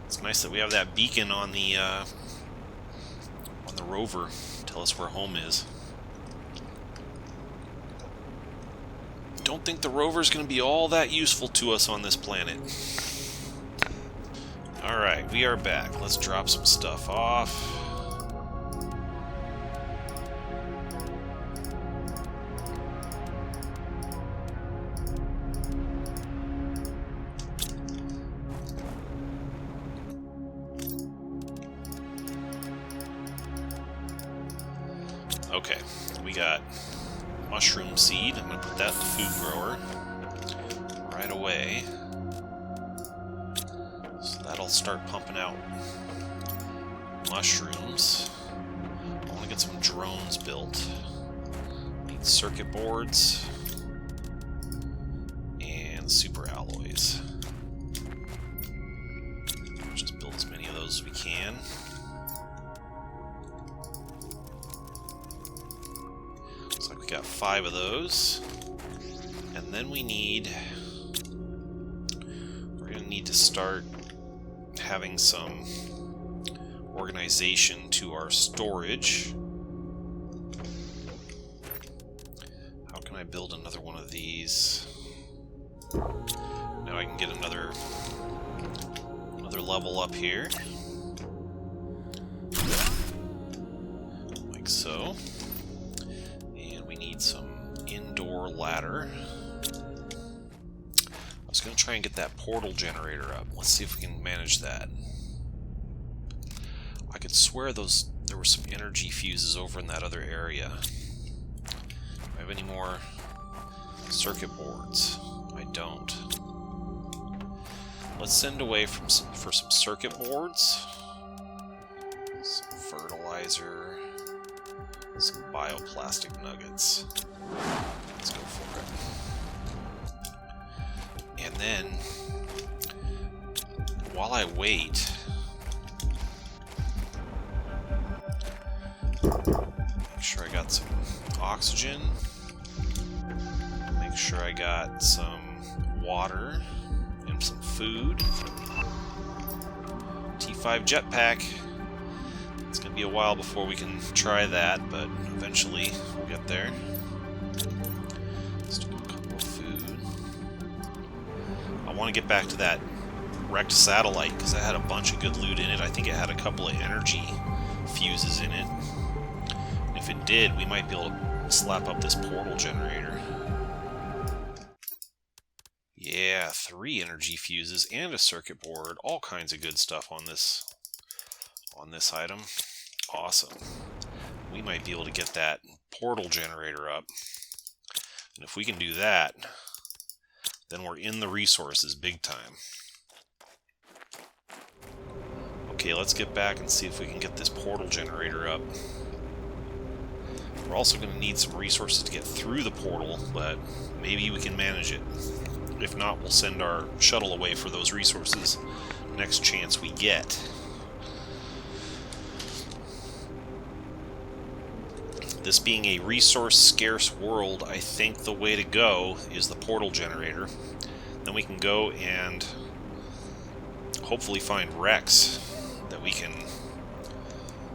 It's nice that we have that beacon on the rover. Tell us where home is. Don't think the rover's going to be all that useful to us on this planet. Alright, we are back. Let's drop some stuff off. Okay, we got mushroom seed. I'm going to put that in the food grower right away. So that'll start pumping out mushrooms. I want to get some drones built. Need circuit boards and super alloys. Just build as many of those as we can. We got 5 of those, and then we're going to need to start having some organization to our storage. How can I build another one of these? Now I can get another level up here, like so. Some indoor ladder. I was going to try and get that portal generator up. Let's see if we can manage that. I could swear there were some energy fuses over in that other area. I have any more circuit boards? I don't. Let's send away for some circuit boards, some fertilizer, some bioplastic nuggets. Let's go for it. And then, while I wait, make sure I got some oxygen. Make sure I got some water and some food. T5 jetpack. It's going to be a while before we can try that, but eventually we'll get there. Still got a couple of food. I want to get back to that wrecked satellite because it had a bunch of good loot in it. I think it had a couple of energy fuses in it. And if it did, we might be able to slap up this portal generator. Yeah, 3 energy fuses and a circuit board. All kinds of good stuff on this item. Awesome. We might be able to get that portal generator up. And if we can do that, then we're in the resources big time. Okay, let's get back and see if we can get this portal generator up. We're also going to need some resources to get through the portal, but maybe we can manage it. If not, we'll send our shuttle away for those resources next chance we get. This being a resource-scarce world, I think the way to go is the portal generator. Then we can go and hopefully find wrecks that we can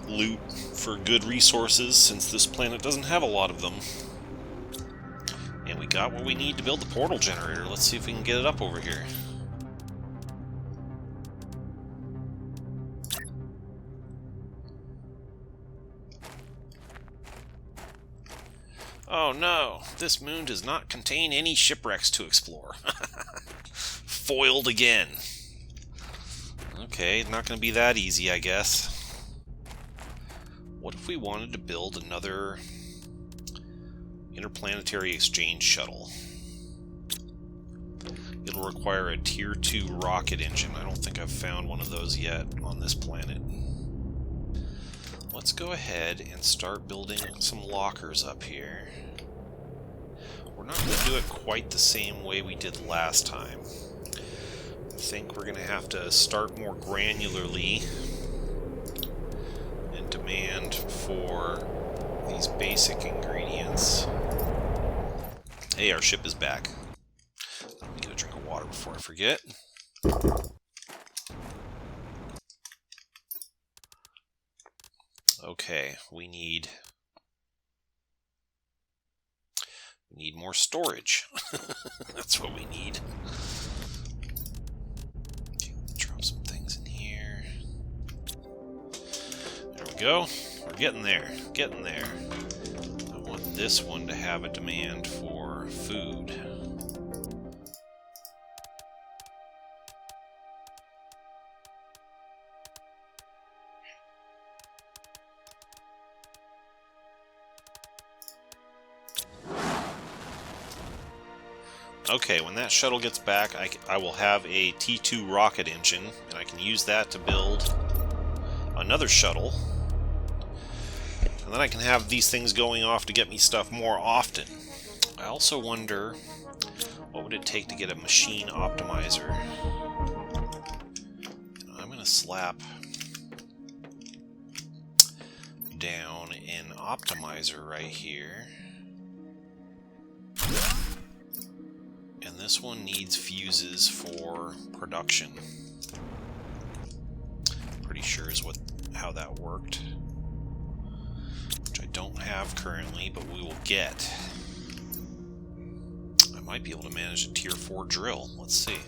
loot for good resources, since this planet doesn't have a lot of them. And we got what we need to build the portal generator. Let's see if we can get it up over here. Oh no, this moon does not contain any shipwrecks to explore. Foiled again. Okay, not going to be that easy, I guess. What if we wanted to build another Interplanetary exchange shuttle? It'll require a Tier 2 rocket engine. I don't think I've found one of those yet on this planet. Let's go ahead and start building some lockers up here. We're not going to do it quite the same way we did last time. I think we're going to have to start more granularly and demand for these basic ingredients. Hey, our ship is back. Let me get a drink of water before I forget. Okay, we need more storage. That's what we need. Okay, drop some things in here. There we go. We're getting there. Getting there. I want this one to have a demand for food. Okay, when that shuttle gets back, I will have a T2 rocket engine, and I can use that to build another shuttle. And then I can have these things going off to get me stuff more often. I also wonder, what would it take to get a machine optimizer? I'm going to slap down an optimizer right here. And this one needs fuses for production. Pretty sure is how that worked. Which I don't have currently, but we will get. I might be able to manage a Tier 4 drill. Let's see.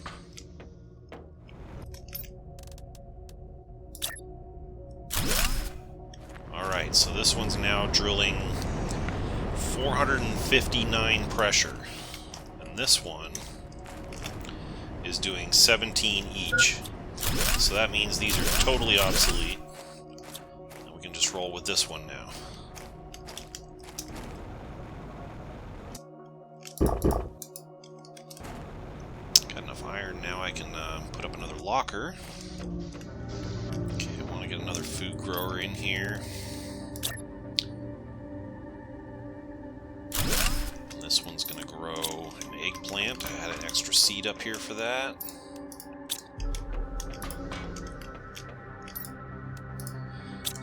Alright, so this one's now drilling 459 pressure. This one is doing 17 each. So that means these are totally obsolete. And we can just roll with this one now. Got enough iron now I can put up another locker. Okay, I want to get another food grower in here. And this one's going to grow an eggplant. I had an extra seed up here for that.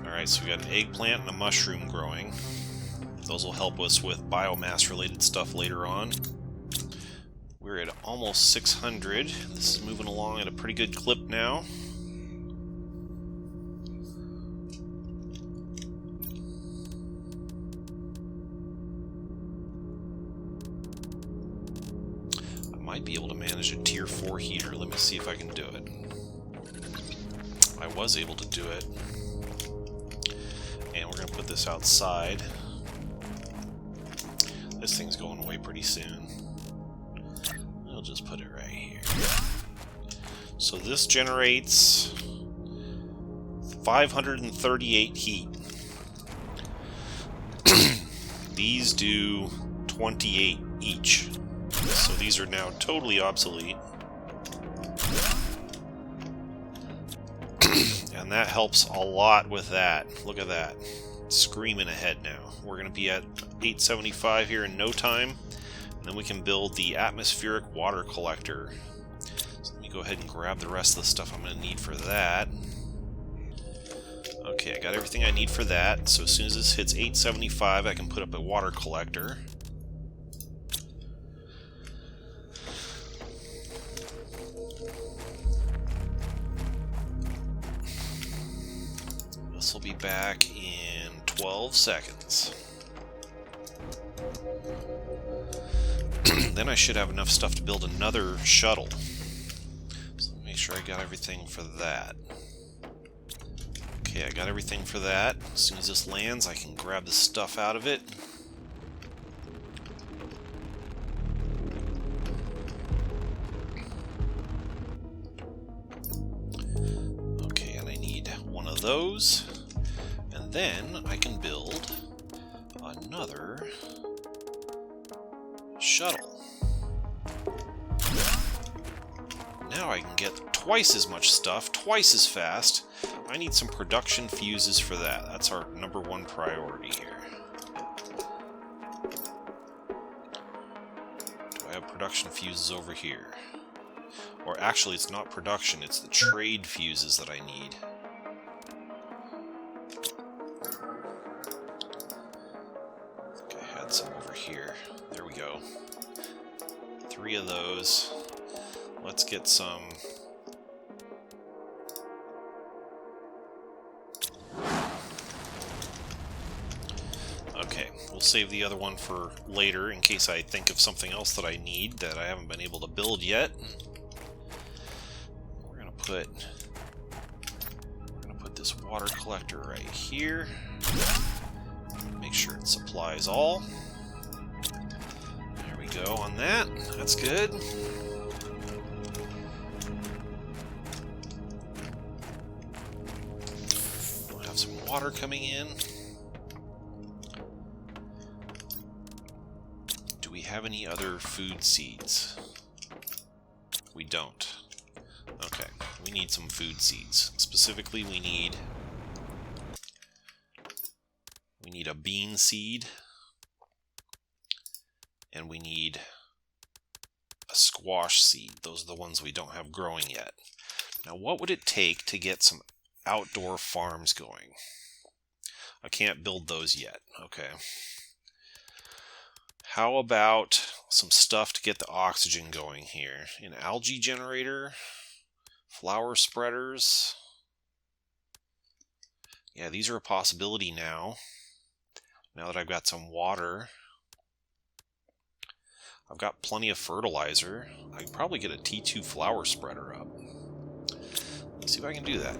Alright, so we got an eggplant and a mushroom growing. Those will help us with biomass related stuff later on. We're at almost 600. This is moving along at a pretty good clip now. I might be able to manage a tier 4 heater. Let me see if I can do it. I was able to do it. And we're going to put this outside. This thing's going away pretty soon. I'll just put it right here. So this generates 538 heat. These do 28 each. So these are now totally obsolete. And that helps a lot with that. Look at that. Screaming ahead now. We're going to be at 875 here in no time. And then we can build the atmospheric water collector. So let me go ahead and grab the rest of the stuff I'm going to need for that. Okay, I got everything I need for that. So as soon as this hits 875, I can put up a water collector. This will be back in 12 seconds. Then I should have enough stuff to build another shuttle. So let me make sure I got everything for that. Okay, I got everything for that. As soon as this lands, I can grab the stuff out of it. Okay, and I need one of those. And then I can build another shuttle. Now I can get twice as much stuff, twice as fast. I need some production fuses for that. That's our #1 priority here. Do I have production fuses over here? Or actually, it's not production, it's the trade fuses that I need. I think I had some over here. There we go. 3 of those. Let's get some. Okay, we'll save the other one for later in case I think of something else that I need that I haven't been able to build yet. We're gonna put this water collector right here. Make sure it supplies all. There we go on that. That's good. We'll have some water coming in. Do we have any other food seeds? We don't. Okay, we need some food seeds. Specifically, we need a bean seed, and we need a squash seed. Those are the ones we don't have growing yet. Now, what would it take to get some outdoor farms going? I can't build those yet. Okay. How about some stuff to get the oxygen going here? An algae generator? Flower spreaders? Yeah, these are a possibility now. Now that I've got some water. I've got plenty of fertilizer. I can probably get a T2 flower spreader up. Let's see if I can do that.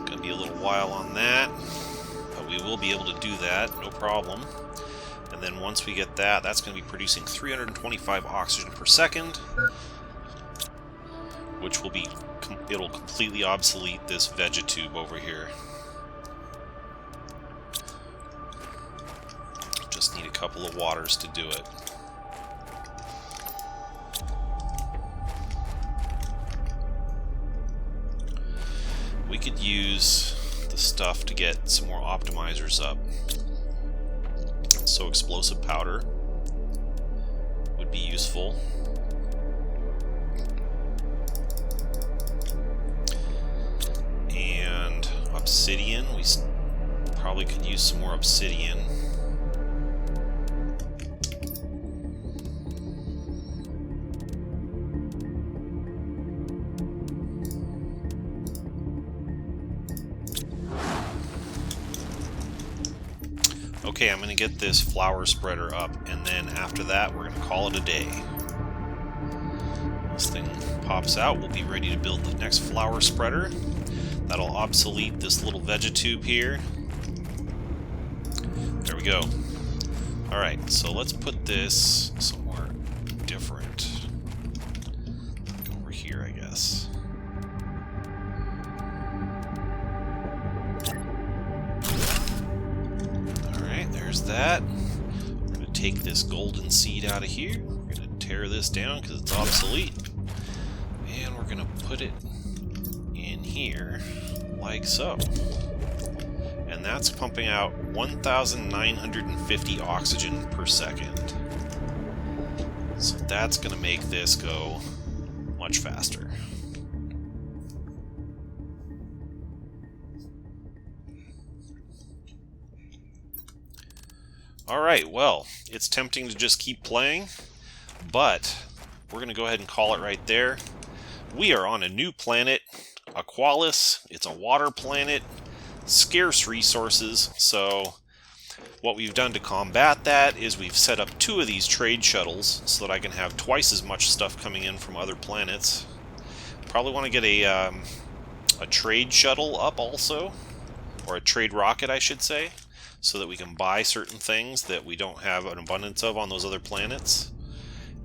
Gonna be a little while on that, but we will be able to do that, no problem. And then once we get that, that's going to be producing 325 oxygen per second, which will be, it'll completely obsolete this Vegetube over here. just need a couple of waters to do it. We could use the stuff to get some more optimizers up. So explosive powder would be useful. And obsidian, we probably could use some more obsidian. Okay, I'm going to get this flower spreader up, and then after that, we're going to call it a day. This thing pops out, we'll be ready to build the next flower spreader. That'll obsolete this little Vegetube here. There we go. Alright, so let's put this somewhere different. Like over here, I guess. There's that. We're going to take this golden seed out of here. We're going to tear this down because it's obsolete. And we're going to put it in here like so. And that's pumping out 1,950 oxygen per second. So that's going to make this go much faster. Alright, well, it's tempting to just keep playing, but we're going to go ahead and call it right there. We are on a new planet, Aqualis. It's a water planet, scarce resources, so what we've done to combat that is we've set up 2 of these trade shuttles so that I can have twice as much stuff coming in from other planets. Probably want to get a trade shuttle up also, or a trade rocket, I should say, so that we can buy certain things that we don't have an abundance of on those other planets.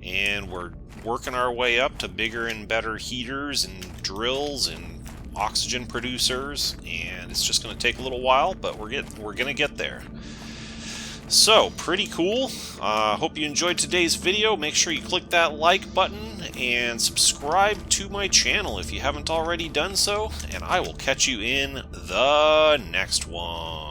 And we're working our way up to bigger and better heaters and drills and oxygen producers, and it's just going to take a little while, but we're going to get there. So, pretty cool. Hope you enjoyed today's video. Make sure you click that like button and subscribe to my channel if you haven't already done so, and I will catch you in the next one.